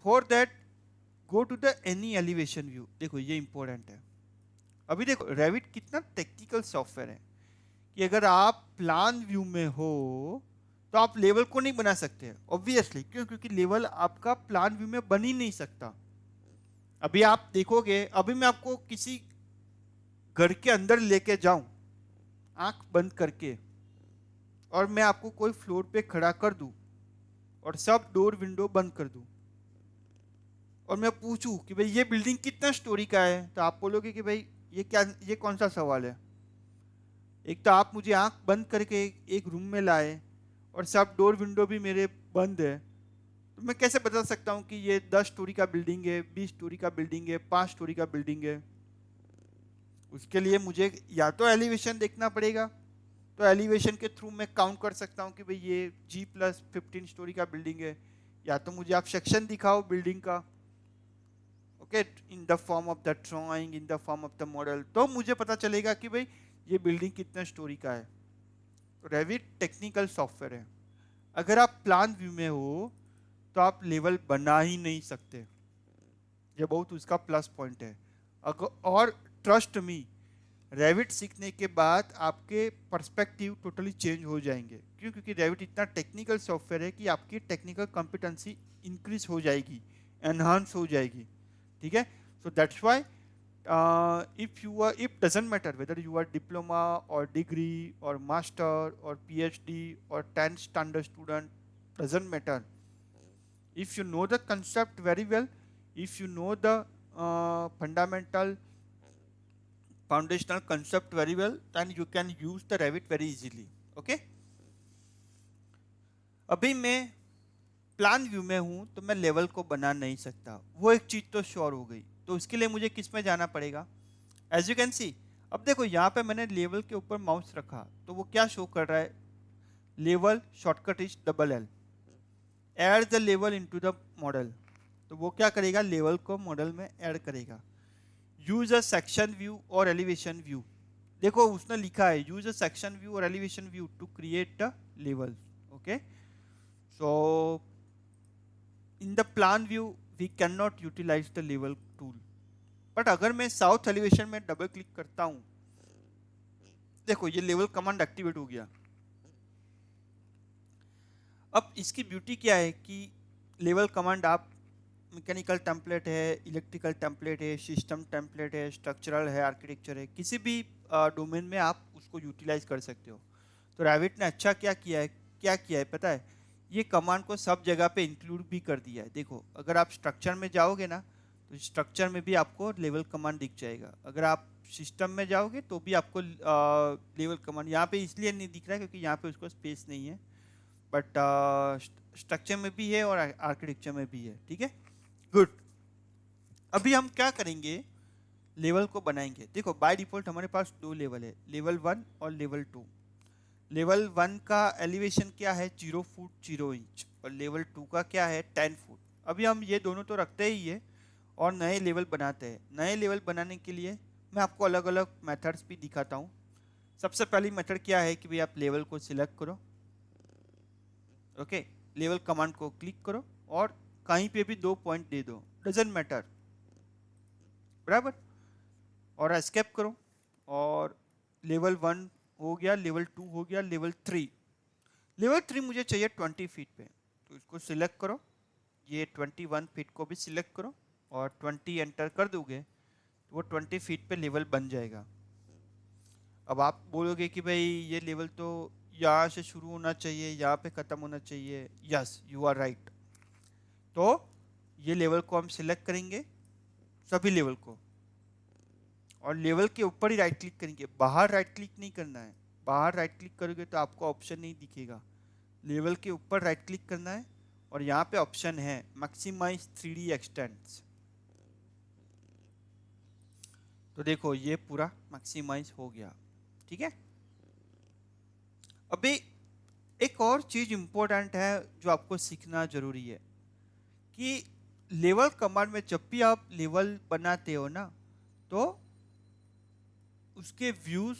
For that go to the any elevation view. देखो ये इंपॉर्टेंट है। अभी देखो रेविट कितना टेक्निकल सॉफ्टवेयर है कि अगर आप प्लान व्यू में हो तो आप लेवल को नहीं बना सकते ऑब्वियसली। क्यों? क्योंकि लेवल आपका प्लान व्यू में बन ही नहीं सकता। अभी आप देखोगे, अभी मैं आपको किसी घर के अंदर लेके जाऊं आंख बंद करके और मैं आपको कोई फ्लोर पे खड़ा कर दूं और सब डोर विंडो बंद कर दूं, और मैं पूछूं कि भाई ये बिल्डिंग कितना स्टोरी का है, तो आप बोलोगे कि भाई ये कौन सा सवाल है। एक तो आप मुझे आंख बंद करके एक रूम में लाए और सब डोर विंडो भी मेरे बंद है, तो मैं कैसे बता सकता हूँ कि ये 10 स्टोरी का बिल्डिंग है, 20 स्टोरी का बिल्डिंग है, 5 स्टोरी का बिल्डिंग है। उसके लिए मुझे या तो एलिवेशन देखना पड़ेगा, तो एलिवेशन के थ्रू मैं काउंट कर सकता हूँ कि भाई ये G+15 स्टोरी का बिल्डिंग है, या तो मुझे आप सेक्शन दिखाओ बिल्डिंग का, okay, in the form of the drawing, in the form of the model, तो मुझे पता चलेगा कि भाई ये बिल्डिंग कितना स्टोरी का है। तो रेविट टेक्निकल सॉफ्टवेयर है। अगर आप प्लान व्यू में हो तो आप लेवल बना ही नहीं सकते, ये बहुत उसका प्लस पॉइंट है। और ट्रस्ट मी, रेविट सीखने के बाद आपके पर्सपेक्टिव टोटली चेंज हो जाएंगे। क्यों? क्योंकि रेविट इतना टेक्निकल सॉफ्टवेयर है कि आपकी टेक्निकल कॉम्पिटेंसी इंक्रीज हो जाएगी, एनहांस हो जाएगी, ठीक है। So that's why if doesn't matter whether you are diploma or degree or master or PhD or 10th standard student, doesn't matter. If you know the concept very well, if you know the fundamental foundational concept very well, then you can use the Revit very easily. Okay. अभी मैं plan view में हूं तो मैं level को बना नहीं सकता, वो एक चीज तो श्योर हो गई। तो उसके लिए मुझे किस में जाना पड़ेगा? एज यू कैन सी, अब देखो यहाँ पे मैंने लेवल के ऊपर माउस रखा तो वो क्या शो कर रहा है? Level shortcut is $L। Add the level into the model, तो वो क्या करेगा? लेवल को मॉडल में ऐड करेगा। यूज अ सेक्शन व्यू और एलिवेशन व्यू, देखो उसने लिखा है यूज अ सेक्शन व्यू और elevation view to create the level. Okay, so in the plan view we can not utilise the level tool, but अगर मैं south elevation में double click करता हूं, देखो ये लेवल कमांड एक्टिवेट हो गया। अब इसकी ब्यूटी क्या है कि लेवल कमांड आप मैकेनिकल टेम्पलेट है, इलेक्ट्रिकल टेम्पलेट है, सिस्टम टेम्पलेट है, स्ट्रक्चरल है, आर्किटेक्चर है, किसी भी डोमेन में आप उसको यूटिलाइज कर सकते हो। तो रैविट ने अच्छा क्या किया है पता है? ये कमांड को सब जगह पे इंक्लूड भी कर दिया है। देखो अगर आप स्ट्रक्चर में जाओगे ना तो स्ट्रक्चर में भी आपको लेवल कमांड दिख जाएगा। अगर आप सिस्टम में जाओगे तो भी आपको लेवल कमांड यहाँ पे इसलिए नहीं दिख रहा है क्योंकि यहाँ पे उसको स्पेस नहीं है, बट स्ट्रक्चर में भी है और आर्किटेक्चर में भी है, ठीक है। गुड, अभी हम क्या करेंगे? लेवल को बनाएंगे। देखो बाय डिफॉल्ट हमारे पास 2 लेवल है, लेवल 1 और लेवल 2। लेवल 1 का एलिवेशन क्या है? 0 फुट 0 इंच, और लेवल 2 का क्या है? 10 फुट। अभी हम ये दोनों तो रखते ही है और नए लेवल बनाते हैं। नए लेवल बनाने के लिए मैं आपको अलग अलग मेथड्स भी दिखाता हूँ। सबसे पहली मेथड क्या है कि भाई आप लेवल को सिलेक्ट करो, ओके, लेवल कमांड को क्लिक करो और कहीं पे भी 2 पॉइंट दे दो, डजेंट मैटर, बराबर, और एस्केप करो। और लेवल 1 हो गया, लेवल 2 हो गया, लेवल 3 मुझे चाहिए 20 फीट पे, तो इसको सिलेक्ट करो, ये 21 फीट को भी सिलेक्ट करो और 20 एंटर कर दोगे तो वो 20 फीट पे लेवल बन जाएगा। अब आप बोलोगे कि भाई ये लेवल तो यहाँ से शुरू होना चाहिए, यहाँ पे ख़त्म होना चाहिए। Yes, you are right. तो ये लेवल को हम सिलेक्ट करेंगे, सभी लेवल को, और लेवल के ऊपर ही राइट क्लिक करेंगे। बाहर राइट क्लिक नहीं करना है, बाहर राइट क्लिक करोगे तो आपको ऑप्शन नहीं दिखेगा। लेवल के ऊपर राइट क्लिक करना है और यहाँ पे ऑप्शन है मैक्सिमाइज 3D एक्सटेंड्स। तो देखो ये पूरा मैक्सिमाइज हो गया, ठीक है। अभी एक और चीज इंपॉर्टेंट है जो आपको सीखना जरूरी है कि लेवल कमांड में जब भी आप लेवल बनाते हो ना तो उसके व्यूज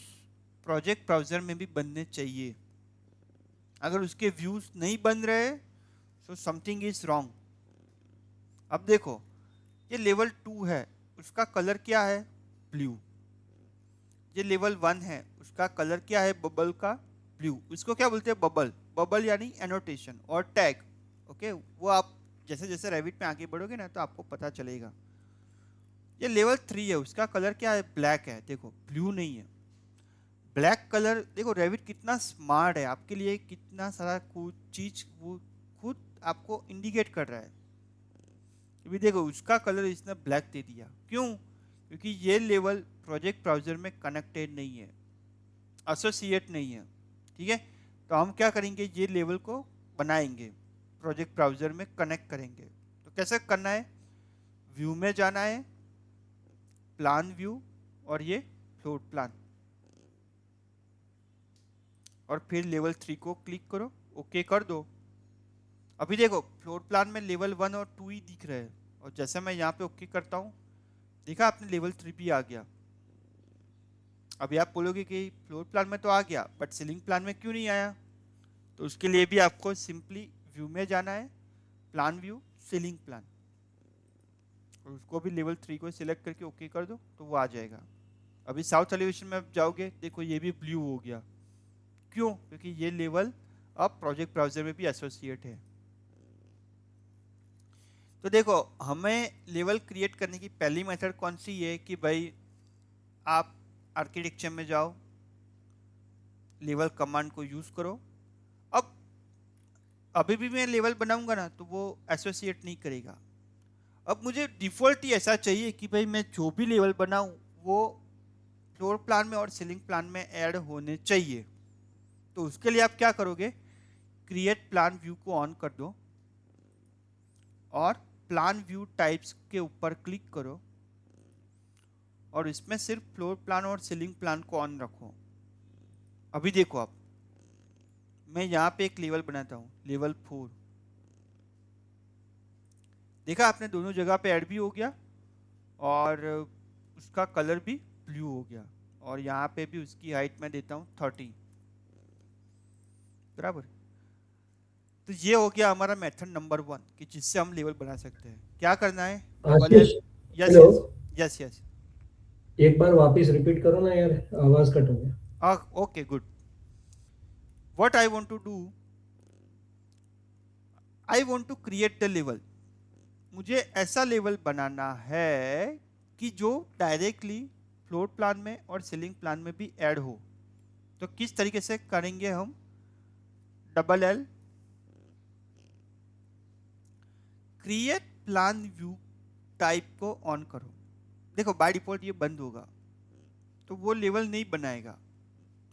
प्रोजेक्ट ब्राउजर में भी बनने चाहिए। अगर उसके व्यूज नहीं बन रहे तो समथिंग इज रॉन्ग। अब देखो ये लेवल 2 है, उसका कलर क्या है? ब्लू। ये लेवल 1 है, उसका कलर क्या है? बबल का ब्लू। इसको क्या बोलते हैं? बबल। बबल यानी एनोटेशन और टैग, ओके, वो आप जैसे जैसे रेविट में आगे बढ़ोगे ना तो आपको पता चलेगा। ये लेवल 3 है, उसका कलर क्या है? ब्लैक है। देखो ब्लू नहीं है, ब्लैक कलर। देखो रेविट कितना स्मार्ट है, आपके लिए कितना सारा कुछ चीज वो खुद आपको इंडिकेट कर रहा है अभी देखो उसका कलर इसने ब्लैक दे दिया, क्यों? क्योंकि ये लेवल प्रोजेक्ट ब्राउज़र में कनेक्टेड नहीं है, एसोसिएट नहीं है, ठीक है। तो हम क्या करेंगे, ये लेवल को बनाएंगे, प्रोजेक्ट ब्राउज़र में कनेक्ट करेंगे। तो कैसे करना है, व्यू में जाना है, प्लान व्यू, और ये फ्लोर प्लान, और फिर लेवल 3 को क्लिक करो, ओके कर दो। अभी देखो फ्लोर प्लान में लेवल 1 और 2 ही दिख रहे हैं, और जैसे मैं यहाँ पे ओके करता हूँ, देखा आपने लेवल 3 भी आ गया। अभी आप बोलोगे कि फ्लोर प्लान में तो आ गया बट सीलिंग प्लान में क्यों नहीं आया? तो उसके लिए भी आपको सिंपली व्यू में जाना है, प्लान व्यू, सीलिंग प्लान, और उसको भी लेवल 3 को सिलेक्ट करके ओके कर दो तो वो आ जाएगा। अभी साउथ एलिवेशन में आप जाओगे, देखो ये भी ब्लू हो गया, क्यों? क्योंकि ये लेवल अब प्रोजेक्ट ब्राउज़र में भी एसोसिएट है। तो देखो हमें लेवल क्रिएट करने की पहली मेथड कौन सी है कि भाई आप आर्किटेक्चर में जाओ, लेवल कमांड को यूज करो। अब अभी भी मैं लेवल बनाऊंगा ना तो वो एसोसिएट नहीं करेगा। अब मुझे डिफॉल्ट ही ऐसा चाहिए कि भाई मैं जो भी लेवल बनाऊं वो फ्लोर प्लान में और सीलिंग प्लान में ऐड होने चाहिए। तो उसके लिए आप क्या करोगे, क्रिएट प्लान व्यू को ऑन कर दो और प्लान व्यू टाइप्स के ऊपर क्लिक करो, और इसमें सिर्फ फ्लोर प्लान और सीलिंग प्लान को ऑन रखो। अभी देखो आप, मैं यहाँ पे एक लेवल बनाता हूँ, लेवल 4, देखा आपने दोनों जगह पे ऐड भी हो गया और उसका कलर भी ब्लू हो गया, और यहाँ पे भी उसकी हाइट मैं देता हूँ 30, बराबर। तो ये हो गया हमारा मेथड नंबर 1 कि जिससे हम लेवल बना सकते हैं। क्या करना है, double Ashish. L, yes hello. Yes, yes yes, एक बार वापस रिपीट करो ना यार, आवाज कट हो गया। Okay good. What I want to do, I want to create the level, मुझे ऐसा लेवल बनाना है कि जो डायरेक्टली फ्लोर प्लान में और सीलिंग प्लान में भी ऐड हो। तो किस तरीके से करेंगे हम, double L, create plan view type को ऑन करो। देखो बाय डिफॉल्ट ये बंद होगा तो वो लेवल नहीं बनाएगा,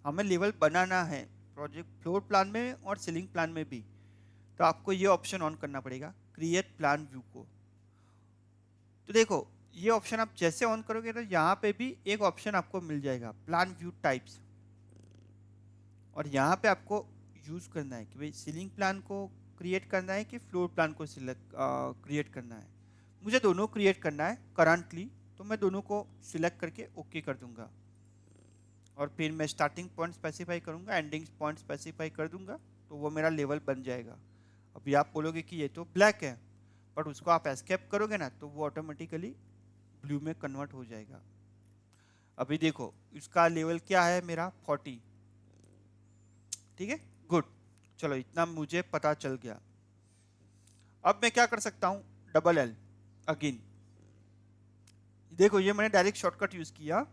हमें लेवल बनाना है प्रोजेक्ट फ्लोर प्लान में और सीलिंग प्लान में भी। तो आपको ये ऑप्शन ऑन करना पड़ेगा, क्रिएट प्लान व्यू को। तो देखो ये ऑप्शन आप जैसे ऑन करोगे तो यहाँ पे भी एक ऑप्शन आपको मिल जाएगा, प्लान व्यू टाइप्स, और यहाँ पे आपको यूज करना है कि भाई सीलिंग प्लान को क्रिएट करना है कि फ्लोर प्लान को सिलेक्ट क्रिएट करना है। मुझे दोनों क्रिएट करना है करंटली, तो मैं दोनों को सिलेक्ट करके ओके कर दूंगा, और फिर मैं स्टार्टिंग पॉइंट स्पेसिफाई करूंगा, एंडिंग पॉइंट स्पेसिफाई कर दूंगा, तो वो मेरा लेवल बन जाएगा। अभी आप बोलोगे कि ये तो ब्लैक है, बट उसको आप एस्केप करोगे ना तो वो ऑटोमेटिकली ब्लू में कन्वर्ट हो जाएगा। अभी देखो इसका लेवल क्या है, मेरा 40, ठीक है, गुड। चलो इतना मुझे पता चल गया। अब मैं क्या कर सकता हूं, डबल एल अगेन, देखो ये मैंने डायरेक्ट शॉर्टकट यूज किया,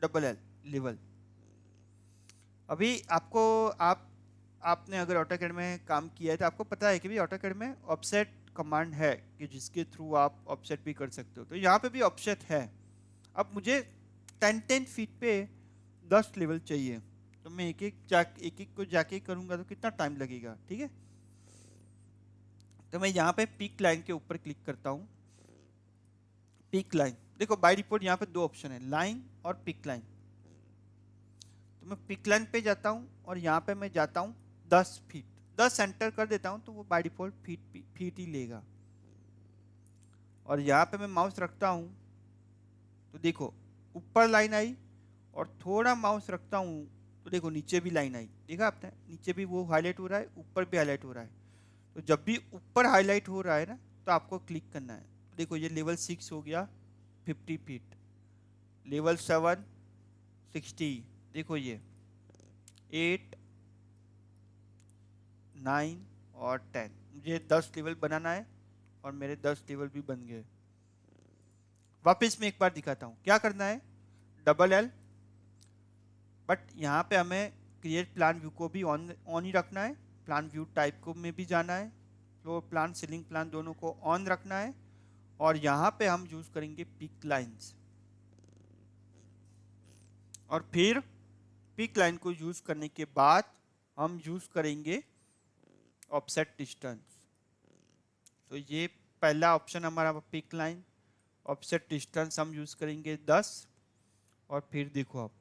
डबल एल लेवल। अभी आपको आपने अगर ऑटोकैड में काम किया है तो आपको पता है कि भी ऑटोकैड में ऑफसेट कमांड है कि जिसके थ्रू आप ऑफसेट भी कर सकते हो। तो यहाँ पे भी ऑफसेट है। अब मुझे 10 फीट पे 10 लेवल चाहिए, तो मैं एक एक को जाके करूँगा तो कितना टाइम लगेगा, ठीक है। तो मैं यहाँ पे पिक लाइन के ऊपर क्लिक करता हूँ, पिक लाइन, देखो बाय डिफॉल्ट यहाँ पे दो ऑप्शन है, लाइन और पिक लाइन। तो मैं पिक लाइन पे जाता हूँ और यहाँ पे मैं जाता हूँ 10 फीट, 10 एंटर कर देता हूँ तो वो बाय डिफॉल्ट फीट ही लेगा। और यहाँ पे मैं माउस रखता हूँ तो देखो ऊपर लाइन आई, और थोड़ा माउस रखता हूँ तो देखो नीचे भी लाइन आई, देखा आपने, नीचे भी वो हाईलाइट हो रहा है, ऊपर भी हाईलाइट हो रहा है। तो जब भी ऊपर हाईलाइट हो रहा है ना तो आपको क्लिक करना है। तो देखो ये लेवल 6 हो गया 50 फीट, लेवल 7 60, देखो ये 8 9 और 10, मुझे 10 लेवल बनाना है और मेरे 10 लेवल भी बन गए। वापस मैं एक बार दिखाता हूँ क्या करना है, डबल एल, बट यहाँ पे हमें क्रिएट प्लान व्यू को भी ऑन ही रखना है, प्लान व्यू टाइप को में भी जाना है, फ्लोर प्लान सीलिंग प्लान दोनों को ऑन रखना है, और यहाँ पे हम यूज करेंगे पिक लाइंस, और फिर पिक लाइन को यूज करने के बाद हम यूज करेंगे ऑफसेट डिस्टेंस। तो ये पहला ऑप्शन हमारा पिक लाइन, ऑफसेट डिस्टेंस हम यूज करेंगे 10, और फिर देखो आप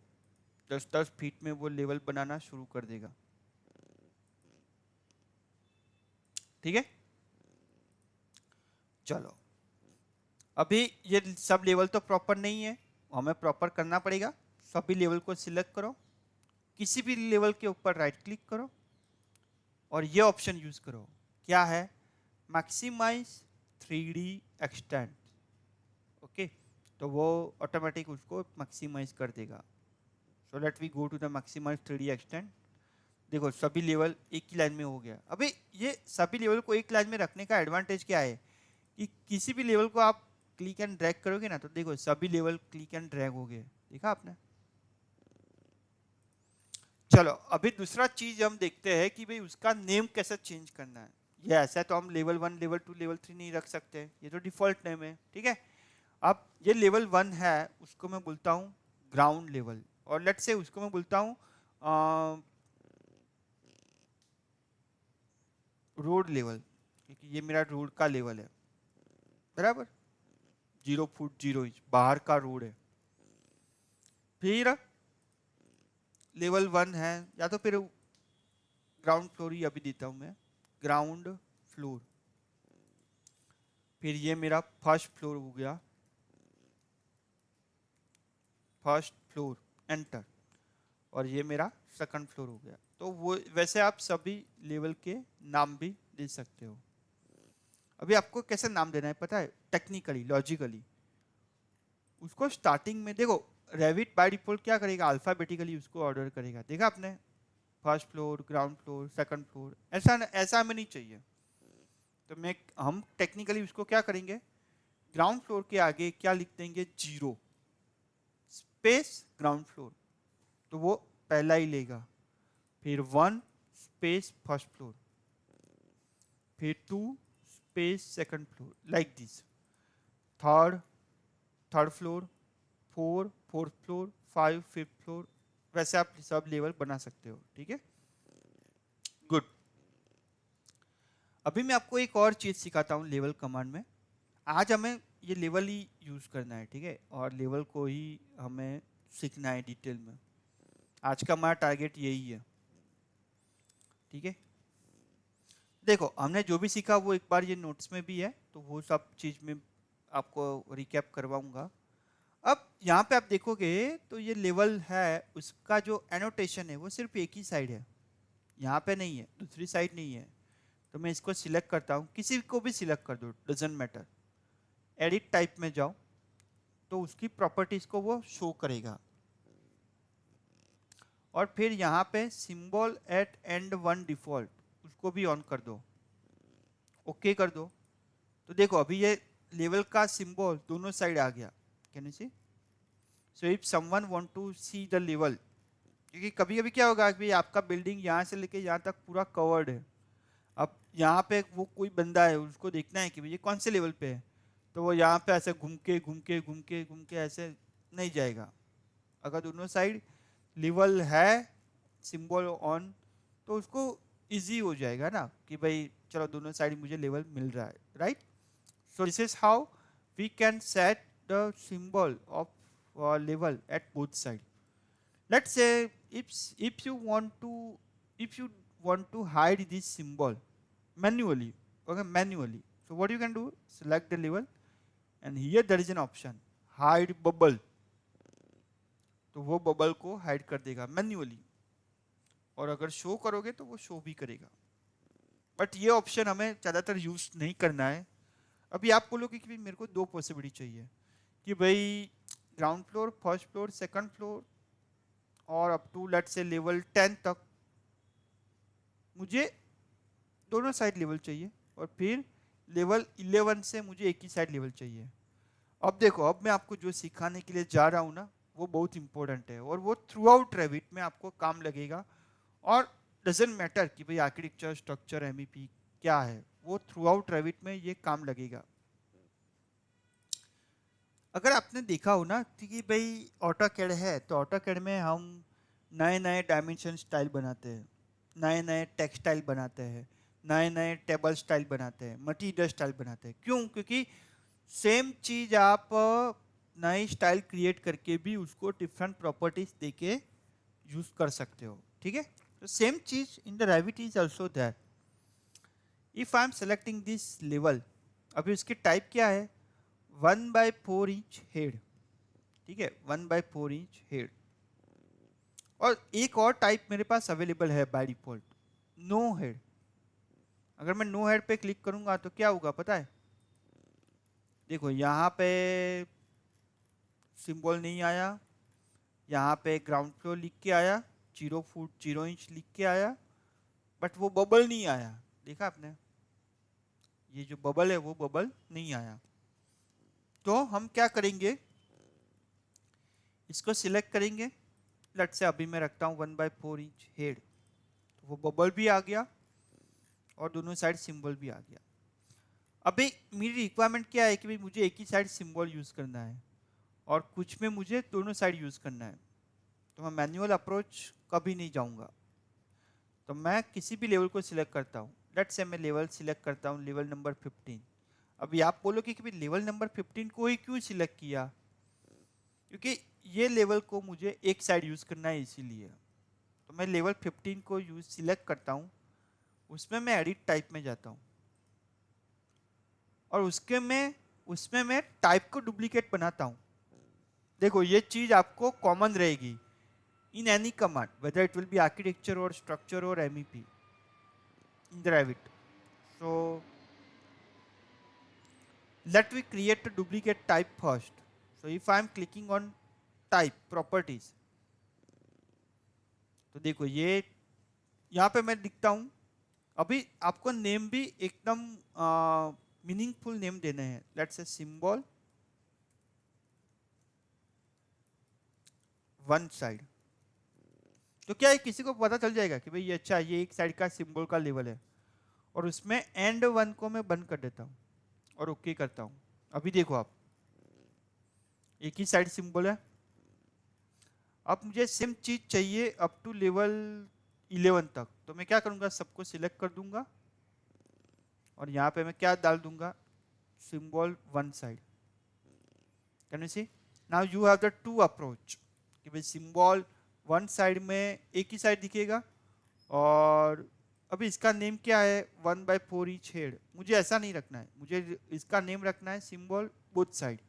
10-10 फीट में वो लेवल बनाना शुरू कर देगा। ठीक है, चलो अभी ये सब लेवल तो प्रॉपर नहीं है, हमें प्रॉपर करना पड़ेगा। सभी लेवल को सिलेक्ट करो, किसी भी लेवल के ऊपर राइट क्लिक करो और ये ऑप्शन यूज करो, क्या है, मैक्सिमाइज 3D एक्सटेंड। ओके, तो वो ऑटोमेटिक उसको मैक्सिमाइज कर देगा। So let we go to the maximise 3D extend. देखो सभी लेवल एक ही लाइन में हो गया। अभी ये सभी लेवल को एक लाइन में रखने का एडवांटेज क्या है कि किसी भी लेवल को आप क्लिक एंड ड्रैग करोगे ना, तो देखो सभी लेवल क्लिक एंड ड्रैग हो गए, देखा आपने। चलो अभी दूसरा चीज हम देखते हैं कि भाई उसका नेम कैसे चेंज करना है। ये ऐसा तो हम लेवल 1, लेवल 2, लेवल 3 नहीं रख सकते, ये तो डिफॉल्ट नेम है। ठीक है, अब ये लेवल 1 है, उसको मैं बोलता हूँ ग्राउंड लेवल, और लेट्स से उसको मैं बोलता हूँ रोड लेवल, क्योंकि ये मेरा रोड का लेवल है, बराबर 0 फुट 0 इंच बाहर का रोड है। फिर लेवल 1 है, या तो फिर ग्राउंड फ्लोर ही अभी देता हूं मैं, ग्राउंड फ्लोर। फिर ये मेरा फर्स्ट फ्लोर हो गया, फर्स्ट फ्लोर, एंटर, और ये मेरा सेकंड फ्लोर हो गया। तो वो वैसे आप सभी लेवल के नाम भी दे सकते हो। अभी आपको कैसे नाम देना है पता है, टेक्निकली लॉजिकली। उसको स्टार्टिंग में देखो, रेविट बाय डिफॉल्ट क्या करेगा, अल्फाबेटिकली उसको ऑर्डर करेगा, देखा आपने, first floor, ground floor, second floor, ऐसा हमें नहीं चाहिए। तो हम टेक्निकली उसको क्या करेंगे, ग्राउंड फ्लोर के आगे क्या लिख देंगे, 0 स्पेस ग्राउंड फ्लोर, तो वो पहला ही लेगा। फिर 1 स्पेस फर्स्ट फ्लोर, फिर 2 space second floor, like this, third floor, 4 fourth floor, 5 fifth floor, वैसे आप सब लेवल बना सकते हो। ठीक है, गुड। अभी मैं आपको एक और चीज सिखाता हूँ लेवल कमांड में। आज हमें ये लेवल ही यूज करना है, ठीक है, और लेवल को ही हमें सीखना है डिटेल में। आज का हमारा टारगेट यही है। ठीक है, देखो हमने जो भी सीखा वो एक बार ये नोट्स में भी है, तो वो सब चीज में आपको रिकैप करवाऊंगा। अब यहाँ पे आप देखोगे तो ये लेवल है, उसका जो एनोटेशन है वो सिर्फ एक ही साइड है, यहाँ पे नहीं है, दूसरी साइड नहीं है। तो मैं इसको सिलेक्ट करता हूँ, किसी को भी सिलेक्ट कर दो, डजेंट मैटर। एडिट टाइप में जाओ तो उसकी प्रॉपर्टीज को वो शो करेगा, और फिर यहाँ पे सिंबल एट एंड 1 डिफॉल्ट, उसको भी ऑन कर दो, ओके कर दो। तो देखो अभी ये लेवल का सिंबल दोनों साइड आ गया, can you see. So if someone want to see the level, क्योंकि कभी कभी क्या होगा कि आपका बिल्डिंग यहाँ से लेके यहाँ तक पूरा कवर्ड है, अब यहाँ पे वो कोई बंदा है, उसको देखना है कि भाई ये कौन से लेवल पे है, तो वो यहाँ पे ऐसे घूम के ऐसे नहीं जाएगा। अगर दोनों साइड लेवल है, सिंबल ऑन, तो उसको इजी हो जाएगा ना कि भाई चलो दोनों साइड मुझे लेवल मिल रहा है, right. So this is how we can set the symbol of level at both side. Let's say if you want to hide this symbol manually, okay, manually, so what you can do, select the level and here there is an option hide bubble, तो वो bubble को hide कर देगा manually, और अगर show करोगे तो वो शो भी करेगा। बट ये ऑप्शन हमें ज़्यादातर यूज नहीं करना है। अभी आप बोलोगे कि मेरे को 2 पॉसिबिलिटी चाहिए कि भाई ground floor, first floor, second floor, और up to let's say level 10 तक, मुझे दोनों साइड लेवल चाहिए, और फिर लेवल 11 से मुझे एक ही साइड लेवल चाहिए। अब देखो, अब मैं आपको जो सिखाने के लिए जा रहा हूँ ना, वो बहुत इंपॉर्टेंट है, और वो थ्रू आउट रेविट में आपको काम लगेगा, और डजेंट मैटर कि भाई आर्किटेक्चर, स्ट्रक्चर, एमईपी क्या है, वो थ्रू आउट रेविट में ये काम लगेगा। अगर आपने देखा हो ना कि भाई ऑटोकैड है तो ऑटोकैड में हम नए नए डायमेंशन स्टाइल बनाते हैं, नए नए टेक्स्ट स्टाइल बनाते हैं, नए नए टेबल स्टाइल बनाते हैं, मटीरियल स्टाइल बनाते हैं। क्यों? क्योंकि सेम चीज आप नई स्टाइल क्रिएट करके भी उसको डिफरेंट प्रॉपर्टीज देके यूज कर सकते हो। ठीक है, तो सेम चीज in the Revit is also that. If I am selecting this level, अभी उसकी टाइप क्या है? 1/4 इंच हेड। ठीक है, 1/4 इंच हेड। और एक और टाइप मेरे पास अवेलेबल है बाय डिफॉल्ट, नो हेड। अगर मैं नो हेड पे क्लिक करूंगा तो क्या होगा पता है? देखो यहाँ पे सिंबल नहीं आया, यहाँ पे ग्राउंड फ्लोर लिख के आया, 0 फुट 0 इंच लिख के आया, बट वो बबल नहीं आया। देखा आपने? ये जो बबल है वो बबल नहीं आया। तो हम क्या करेंगे, इसको सिलेक्ट करेंगे। लेट से अभी मैं रखता हूँ 1/4 इंच हेड, तो वो बबल भी आ गया और दोनों साइड सिंबल भी आ गया। अभी मेरी रिक्वायरमेंट क्या है कि भाई मुझे एक ही साइड सिंबल यूज करना है और कुछ में मुझे दोनों साइड यूज करना है। तो मैं मैनुअल अप्रोच कभी नहीं जाऊंगा। तो मैं किसी भी लेवल को सिलेक्ट करता हूँ। लेट्स से मैं लेवल सिलेक्ट करता हूँ, लेवल नंबर 15। अभी आप बोलोगे कि भाई लेवल नंबर 15 को ही क्यों सिलेक्ट किया? क्योंकि ये लेवल को मुझे एक साइड यूज करना है इसीलिए। तो मैं लेवल 15 को यूज सिलेक्ट करता हूँ, उसमें मैं एडिट टाइप में जाता हूँ और उसमें मैं टाइप को डुप्लीकेट बनाता हूँ। देखो ये चीज आपको कॉमन रहेगी in any command, whether it will be architecture or structure or MEP in the Revit. So let me create a duplicate type first. So if I am clicking on type properties, तो देखो ये यहाँ पे मैं लिखता हूँ। अभी आपको नेम भी एकदम मीनिंगफुल नेम देने हैं। Let's say symbol one side. तो क्या है, किसी को पता चल जाएगा कि भाई ये अच्छा ये एक साइड का सिंबल का लेवल है। और उसमें एंड वन को मैं बंद कर देता हूँ और ओके करता हूँ। अभी देखो आप, एक ही साइड सिंबल है। अब मुझे सेम चीज चाहिए अप टू लेवल 11 तक। तो मैं क्या करूंगा, सबको सिलेक्ट कर दूंगा और यहाँ पे मैं क्या डाल दूंगा, symbol one side. Can you see? Now you have the two approach कि भाई सिंबल वन साइड में एक ही साइड दिखेगा। और अभी इसका नेम क्या है, 1/4 इंच हेड। मुझे ऐसा नहीं रखना है, मुझे इसका नेम रखना है सिंबल बोथ साइड।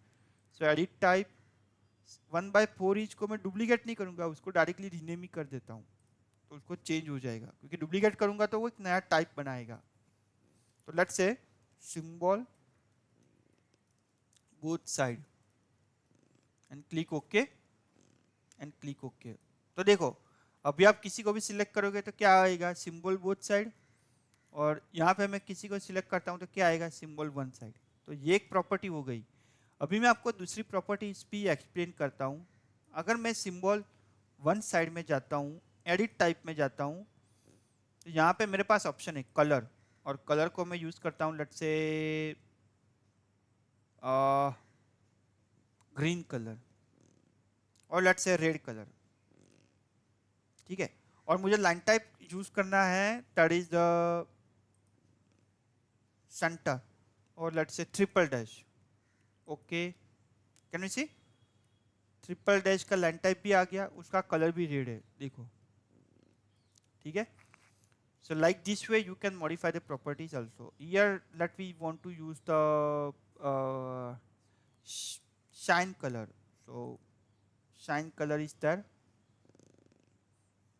सो एडिट टाइप 1/4 इंच को मैं डुप्लीकेट नहीं करूंगा, उसको डायरेक्टली रीनेम ही कर देता हूँ। तो उसको चेंज हो जाएगा, क्योंकि डुप्लीकेट करूंगा तो वो एक नया टाइप बनाएगा। तो let's say symbol both side and click okay and click okay. तो देखो अभी आप किसी को भी सिलेक्ट करोगे तो क्या आएगा, सिंबल बोथ साइड। और यहाँ पे मैं किसी को सिलेक्ट करता हूँ तो क्या आएगा, सिंबल वन साइड। तो ये एक प्रॉपर्टी हो गई। अभी मैं आपको दूसरी प्रॉपर्टी इस भी एक्सप्लेन करता हूँ। अगर मैं सिंबल वन साइड में जाता हूँ, एडिट टाइप में जाता हूँ, तो यहाँ पे मेरे पास ऑप्शन है कलर। और कलर को मैं यूज करता हूँ लेट्स से ग्रीन कलर और लेट्स से रेड कलर। ठीक है, और मुझे लाइन टाइप यूज करना है, दैट इज द सेंटर और let's say triple dash. Okay, can you see? Triple dash का लाइन टाइप भी आ गया, उसका कलर भी रेड है, देखो। ठीक है, so like this way you can modify the properties also. Here let we want to use the uh, shine color. So shine color is there,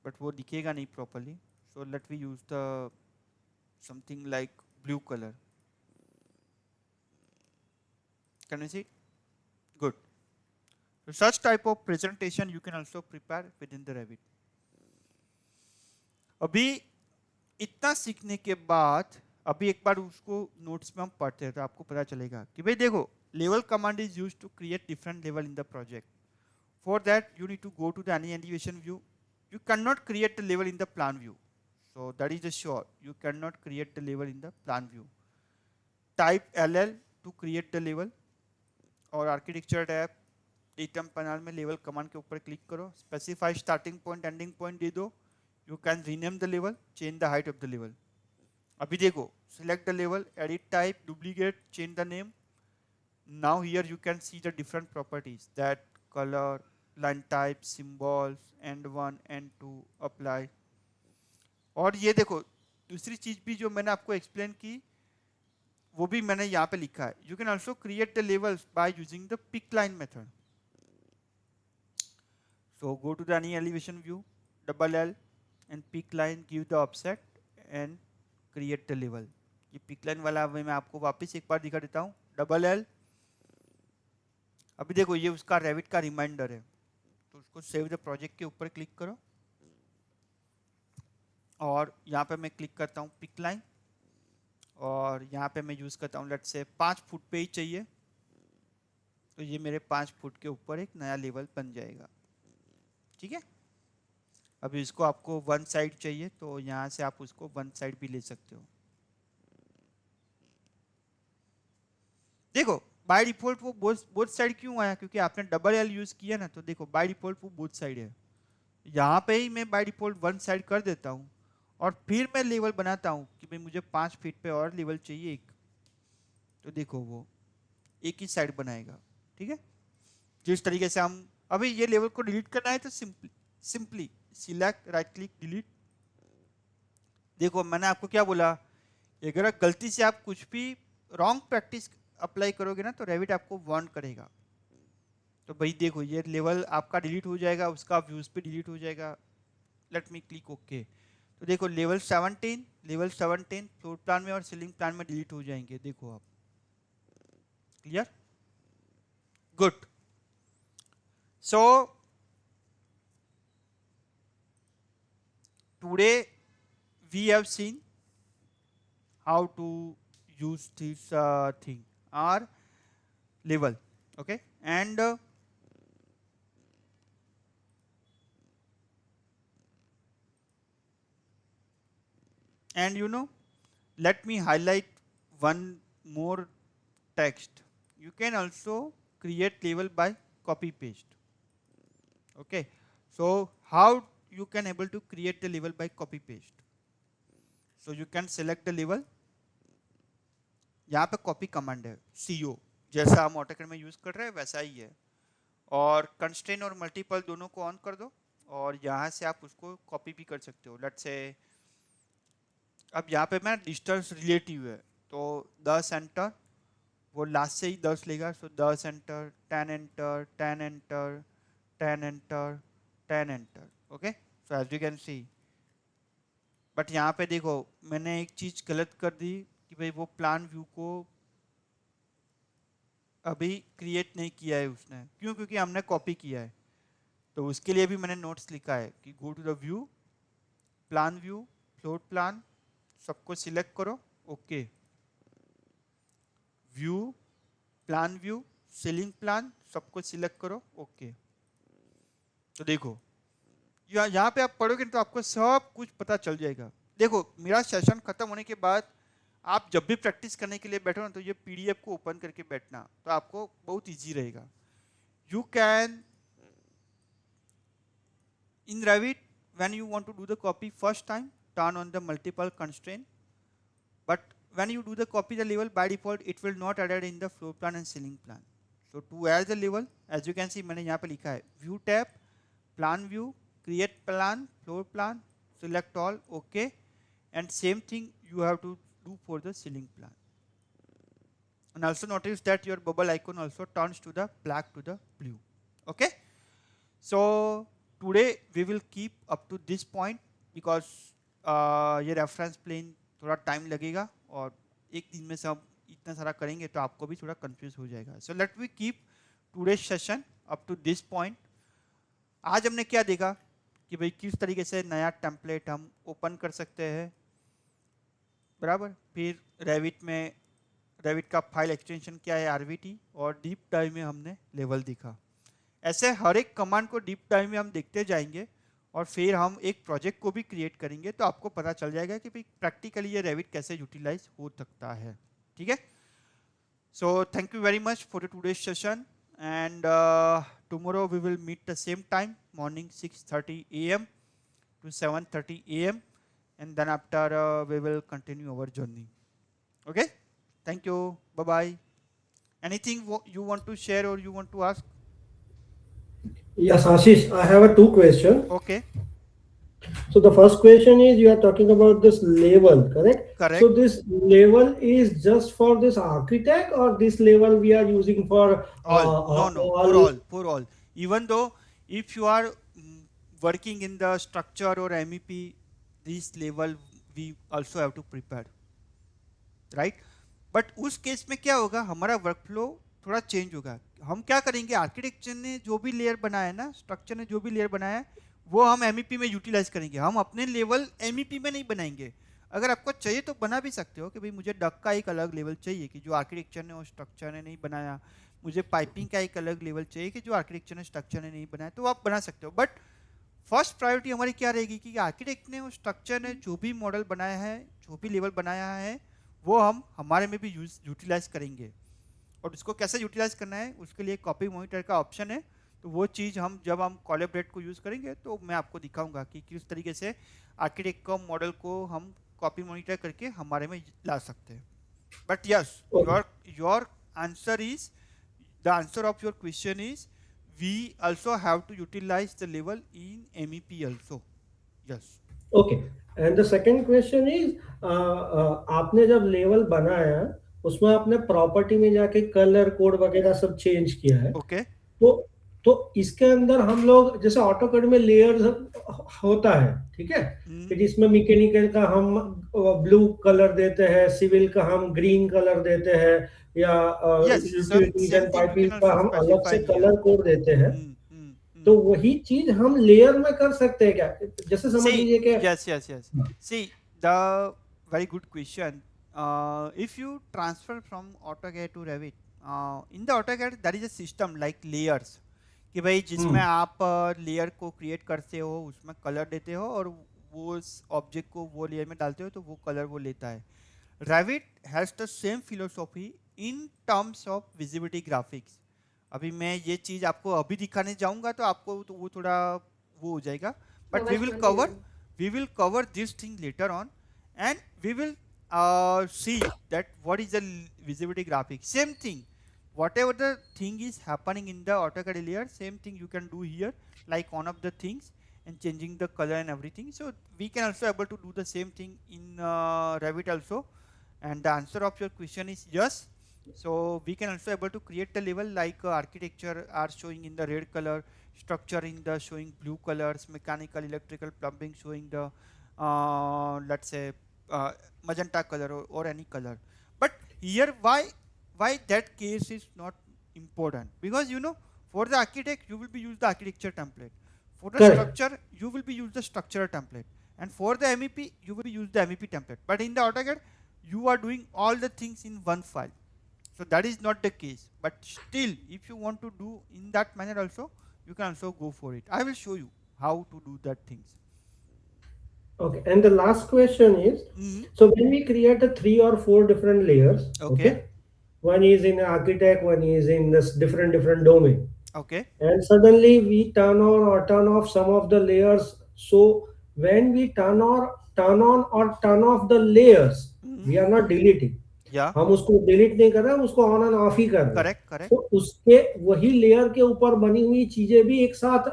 but वो दिखेगा नहीं properly. So let we use the something like blue color. Can you see? Good. So such type of presentation you can also prepare within the Revit. अभी इतना सीखने के बाद अभी एक बार उसको नोट्स में हम पढ़ते हैं तो आपको पता चलेगा कि भाई देखो, level command is used to create different level in the project. For that you need to go to the any elevation view. You cannot create the level in the plan view. So that is the sure. You cannot create the level in the plan view. Type LL to create the level. और architecture tab datum panel में level command के ऊपर click करो, specify starting point ending point दे दो, you can rename the level, change the height of the level. अभी देखो, select the level, edit type, duplicate, change the name. Now here you can see the different properties that color, line type, symbols, and 1 and 2 apply। और ये देखो दूसरी चीज भी जो मैंने आपको एक्सप्लेन की वो भी मैंने यहाँ पे लिखा है। You can also create the levels by using the pick line method. So go to the any elevation view, double L and pick line, give the offset and create the level. ये pick line वाला मैं आपको वापस एक बार दिखा देता हूँ, double L. अभी देखो ये उसका रेविट का रिमाइंडर है, तो उसको सेव द प्रोजेक्ट के ऊपर क्लिक करो और यहाँ पे मैं क्लिक करता हूँ पिक लाइन और यहाँ पे मैं यूज करता हूँ लेट्स से 5 फुट पे ही चाहिए, तो ये मेरे 5 फुट के ऊपर एक नया लेवल बन जाएगा। ठीक है, अभी इसको आपको वन साइड चाहिए तो यहाँ से आप उसको वन साइड भी ले सकते हो। देखो बाय डिफॉल्ट वो बोथ साइड क्यों आया, क्योंकि आपने डबल एल यूज किया ना, तो देखो बाय डिफॉल्ट वो बोथ साइड है। यहाँ पे ही मैं बाय डिफॉल्ट वन साइड कर देता हूँ और फिर मैं लेवल बनाता हूँ कि भाई मुझे 5 फीट पे और लेवल चाहिए एक, तो देखो वो एक ही साइड बनाएगा। ठीक है, जिस तरीके से हम अभी ये लेवल को डिलीट करना है तो simply select, right click, delete. देखो मैंने आपको क्या बोला, अगर गलती से आप कुछ भी रॉन्ग प्रैक्टिस अप्लाई करोगे ना तो रेविट आपको वार्न करेगा। तो भाई देखो ये लेवल आपका डिलीट हो जाएगा, उसका व्यूज पे डिलीट हो जाएगा। Let me click okay. तो देखो लेवल 17 फ्लोर प्लान में और सीलिंग प्लान में डिलीट हो जाएंगे। देखो आप, clear, good. So today we have seen how to use this thing or level, okay, and you know, let me highlight one more text. You can also create level by copy paste, okay। So how you can able to create the level by copy paste? So you can select the level, यहाँ पे copy command है, CO, जैसा हम AutoCAD में use कर रहे हैं वैसा ही है, और कंस्ट्रेन और मल्टीपल दोनों को ऑन कर दो और यहाँ से आप उसको कॉपी भी कर सकते हो। लेट्स से अब यहाँ पे मैं डिस्टेंस रिलेटिव है तो 10 एंटर, वो लास्ट से ही 10 लेगा, so 10 enter, 10 enter, 10 enter, 10 enter, 10 enter, okay. So as you can see, but यहाँ पे देखो मैंने एक चीज गलत कर दी कि भाई वो प्लान व्यू को अभी क्रिएट नहीं किया है उसने, क्यों, क्योंकि हमने कॉपी किया है। तो उसके लिए भी मैंने नोट्स लिखा है कि go to the view, plan view, floor plan, सबको सिलेक्ट करो, okay, view, plan view, ceiling plan, सबको सिलेक्ट करो, ओके। तो देखो यहाँ पे आप पढ़ोगे तो आपको सब कुछ पता चल जाएगा। देखो मेरा सेशन खत्म होने के बाद आप जब भी प्रैक्टिस करने के लिए बैठो ना तो ये पीडीएफ को ओपन करके बैठना, तो आपको बहुत इजी रहेगा। You can in Revit, when you want to do the copy first time, turn on the multiple constraint, but when you do the copy the level, by default it will not added in the floor plan and ceiling plan. So to add the level, as you can see मैंने यहाँ पे लिखा है view tab, plan view, create plan, floor plan, select all, okay, and same thing you have to do for the ceiling plan. And also notice that your bubble icon also turns to the black to the blue, okay। So today we will keep up to this point because ये reference plane थोड़ा time लगेगा और एक दिन में सब इतना सारा करेंगे तो आपको भी थोड़ा कंफ्यूज हो जाएगा। So let we keep today session up to this point. आज हमने क्या देखा कि भाई किस तरीके से नया टेम्पलेट हम ओपन कर सकते हैं, बराबर। फिर रेविट का फाइल एक्सटेंशन क्या है RVT, और डीप डाइव में हमने लेवल दिखा। ऐसे हर एक कमांड को डीप डाइव में हम देखते जाएंगे और फिर हम एक प्रोजेक्ट को भी क्रिएट करेंगे, तो आपको पता चल जाएगा कि भाई प्रैक्टिकली ये रेविट कैसे यूटिलाइज हो सकता है। ठीक है, So thank you very much for the today's session, and tomorrow we will meet the same time, morning 6:30 a.m. to 7:30 a.m. and then after we will continue our journey. Okay, thank you, bye bye. Anything you want to share or you want to ask? Yes, Ashish, I have a two question. Okay, So the first question is you are talking about this level, correct? correct. So this level is just for this architect or this level we are using for All, no, no, for all? all, for all. Even though if you are working in the structure or MEP, this level we also have to prepare, right. But उस case में क्या होगा, हमारा work flow थोड़ा change होगा. हम क्या करेंगे, आर्किटेक्चर ने जो भी लेयर बनाया है ना, स्ट्रक्चर ने जो भी लेयर बनाया है, वो हम एमईपी में यूटिलाइज करेंगे. हम अपने लेवल एमईपी में नहीं बनाएंगे. अगर आपको चाहिए तो बना भी सकते हो कि भाई मुझे डक का एक अलग लेवल चाहिए कि जो आर्किटेक्चर ने और स्ट्रक्चर ने नहीं बनाया, मुझे पाइपिंग का एक अलग लेवल चाहिए कि जो आर्किटेक्चर ने स्ट्रक्चर ने नहीं बनाया, तो आप बना सकते हो. बट फर्स्ट प्रायोरिटी हमारी क्या रहेगी कि आर्किटेक्ट ने और स्ट्रक्चर ने जो भी मॉडल बनाया है, जो भी लेवल बनाया है, वो हम हमारे में भी यूटिलाइज करेंगे. और उसको कैसे यूटिलाइज करना है, उसके लिए कॉपी मॉनिटर का ऑप्शन है. तो वो चीज़ हम जब हम कोलैबोरेट को यूज़ करेंगे तो मैं आपको दिखाऊंगा कि किस तरीके से आर्किटेक्ट का मॉडल को हम कॉपी मॉनिटर करके हमारे में ला सकते हैं. But yes, Okay. Your answer is, the answer of your question is, we also have to utilize the level in MEP also. Yes. Okay. And the second question is आपने जब level बनाया उसमें आपने प्रॉपर्टी में जाके colour code वगैरह सब change किया है. Okay. तो तो इसके अंदर हम लोग जैसे ऑटोकैड में लेयर्स होता है, ठीक है, कि जिसमें मैकेनिकल का हम ब्लू कलर देते हैं, सिविल का हम ग्रीन कलर देते हैं, या Yes. Utilities Same and thing we piping can का also हम अलग specify से here. कलर कोड देते हैं. Hmm. Hmm. Hmm. तो वही चीज हम लेयर में कर सकते हैं क्या? जैसे समझ See. लीजिए कि Yes. Yes. Yes. See, the very good question. If you transfer from AutoCAD to Revit, in the AutoCAD there is a system like layers. कि भाई जिसमें आप लेयर को क्रिएट करते हो, उसमें कलर देते हो और वो उस ऑब्जेक्ट को वो लेयर में डालते हो तो वो कलर वो लेता है. Revit has the same philosophy in terms of visibility graphics. अभी मैं ये चीज़ आपको अभी दिखाने जाऊंगा तो आपको तो वो थोड़ा वो हो जाएगा. But we will cover this thing later on and we will see that what is the visibility graphic. Same thing, whatever the thing is happening in the AutoCAD layer, same thing you can do here, like one of the things and changing the color and everything. So we can also able to do the same thing in Revit also. And the answer of your question is yes. So we can also able to create the level like architecture are showing in the red color, structure in the showing blue colors, mechanical, electrical, plumbing showing the let's say magenta color or any color. But here why that case is not important, because you know, for the architect you will be use the architecture template, for the correct. structure you will be use the structural template, and for the MEP you will be use the MEP template. But in the AutoCAD you are doing all the things in one file, so that is not the case. But still, if you want to do in that manner also, you can also go for it. I will show you how to do that things. Okay, and the last question is, so when we create a 3 or 4 different layers, okay, one is in architect, one is in this different domain, Okay. and suddenly we turn on or turn off some of the layers. So when we turn on or turn off the layers, we are not deleting. Yeah. हम उसको delete नहीं कर रहे, हम उसको on end of ही कर रहे हैं. Correct. Correct. तो उसके वही लेयर के ऊपर बनी हुई चीजें भी एक साथ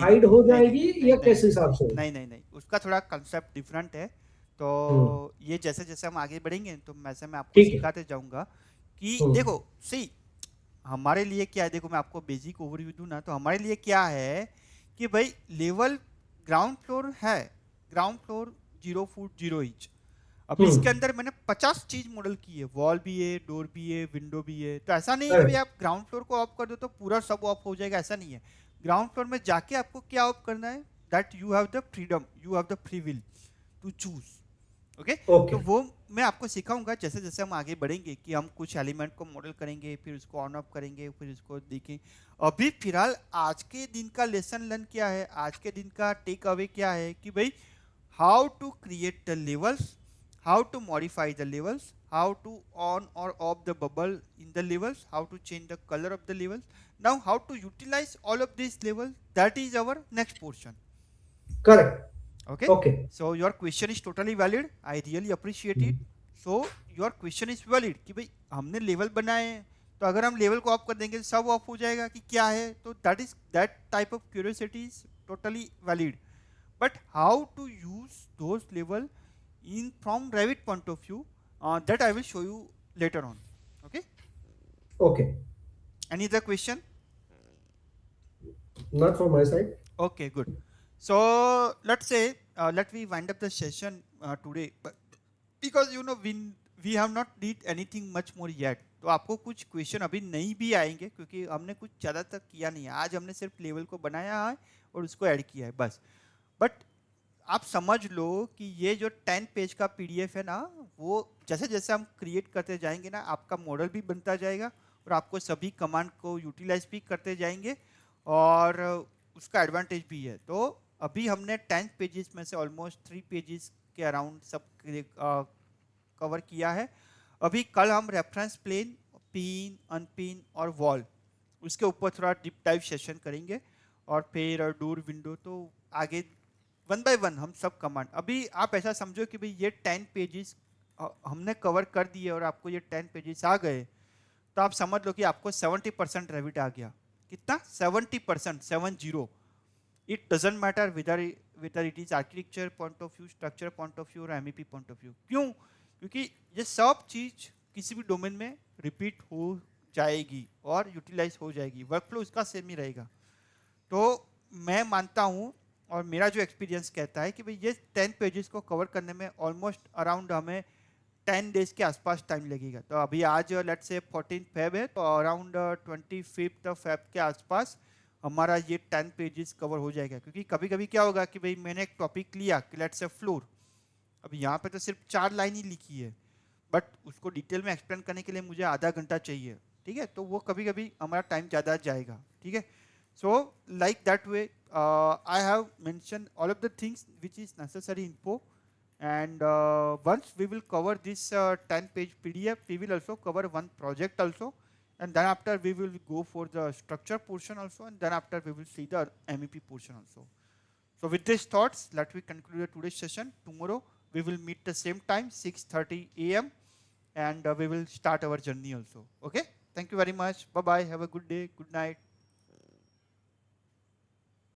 हाइड हो जाएगी या कैसे हिसाब से? नहीं, उसका थोड़ा कंसेप्ट डिफरेंट है. तो ये जैसे जैसे हम आगे बढ़ेंगे तो वैसे मैं आपको सिखाते जाऊंगा कि देखो सी हमारे लिए क्या है. देखो मैं आपको बेसिक ओवरव्यू दूं ना, तो हमारे लिए क्या है कि भाई लेवल ग्राउंड फ्लोर है, ग्राउंड फ्लोर 0 फुट 0 इंच. अब इसके अंदर मैंने 50 चीज मॉडल की है, वॉल भी है, डोर भी है, विंडो भी है. तो ऐसा नहीं है कि भाई आप ग्राउंड फ्लोर को ऑफ कर दो तो पूरा सब ऑफ हो जाएगा, ऐसा नहीं है. ग्राउंड फ्लोर में जाके आपको क्या ऑफ करना है, that you have the freedom, you have the free will to choose. Okay. तो वो मैं आपको सिखाऊंगा जैसे जैसे हम आगे बढ़ेंगे कि हम कुछ एलिमेंट को मॉडल करेंगे, फिर उसको ऑन ऑफ करेंगे, फिर उसको देखें. अभी फिलहाल आज के दिन का लेसन लर्न क्या है, आज के दिन का टेक अवे क्या है कि भाई how to create the levels, how to modify the levels, how to on or off the bubble in the levels, how to change the color of the levels. Now how to utilize all of these levels, that is our next portion. Correct. Okay, Okay. so your question is totally valid, I really appreciate it. So your question is valid कि भाई हमने level बनाए हैं, तो अगर हम level को of कर देंगे सब ऑफ हो जाएगा कि क्या है, तो that type of curiosity is totally valid. But how to use those level in from Revit point of view, that I will show you later on. Okay, Okay. any other question? Not from my side. Okay, good. So let's say let we wind up the session today, but because we have not did anything much more yet, तो आपको कुछ question अभी नहीं भी आएंगे क्योंकि हमने कुछ ज़्यादा तक किया नहीं है. आज हमने सिर्फ लेवल को बनाया है और उसको ऐड किया है बस. बट आप समझ लो कि ये जो 10 पेज का पीडीएफ है ना, वो जैसे जैसे हम क्रिएट करते जाएंगे ना, आपका मॉडल भी बनता जाएगा और आपको सभी कमांड को यूटिलाइज भी करते जाएंगे और उसका एडवांटेज भी है. तो अभी हमने 10 पेजेस में से ऑलमोस्ट 3 पेजेस के अराउंड सब कवर किया है. अभी कल हम रेफरेंस प्लेन, पिन, अनपिन और वॉल, उसके ऊपर थोड़ा डीप डाइव सेशन करेंगे और फिर डोर, विंडो, तो आगे वन बाय वन हम सब कमांड. अभी आप ऐसा समझो कि भाई ये 10 पेजेस हमने कवर कर दिए और आपको ये 10 पेजेस आ गए, तो आप समझ लो कि आपको 70% रेविट आ गया. कितना? 70%, 70. It doesn't matter whether it is architecture point of view, structure point of view और MEP point of view. क्यों? क्योंकि ये सब चीज किसी भी डोमेन में रिपीट हो जाएगी और यूटिलाइज हो जाएगी, वर्कफ्लो इसका सेम ही रहेगा. तो मैं मानता हूँ और मेरा जो एक्सपीरियंस कहता है कि भाई ये 10 पेजेस को कवर करने में ऑलमोस्ट अराउंड हमें 10 डेज के आसपास टाइम लगेगा. तो अभी आज लेट्स से 14 फेब है, तो अराउंड 25 फेब के आसपास हमारा ये 10 पेजेस कवर हो जाएगा. क्योंकि कभी कभी क्या होगा कि भाई मैंने एक टॉपिक लिया कि लेट्स से फ्लोर, अभी यहाँ पे तो सिर्फ 4 लाइन ही लिखी है, बट उसको डिटेल में एक्सप्लेन करने के लिए मुझे आधा घंटा चाहिए. ठीक है, तो वो कभी कभी हमारा टाइम ज़्यादा जाएगा. ठीक है, so like that way I have mentioned all of the things which is necessary info, and once we will cover this 10 page PDF, we will also cover one project also, and then after we will go for the structure portion also, and then after we will see the MEP portion also. So with these thoughts, let me conclude today's session. Tomorrow we will meet the same time 6:30 AM, and we will start our journey also. Okay, thank you very much. Bye bye, have a good day, good night.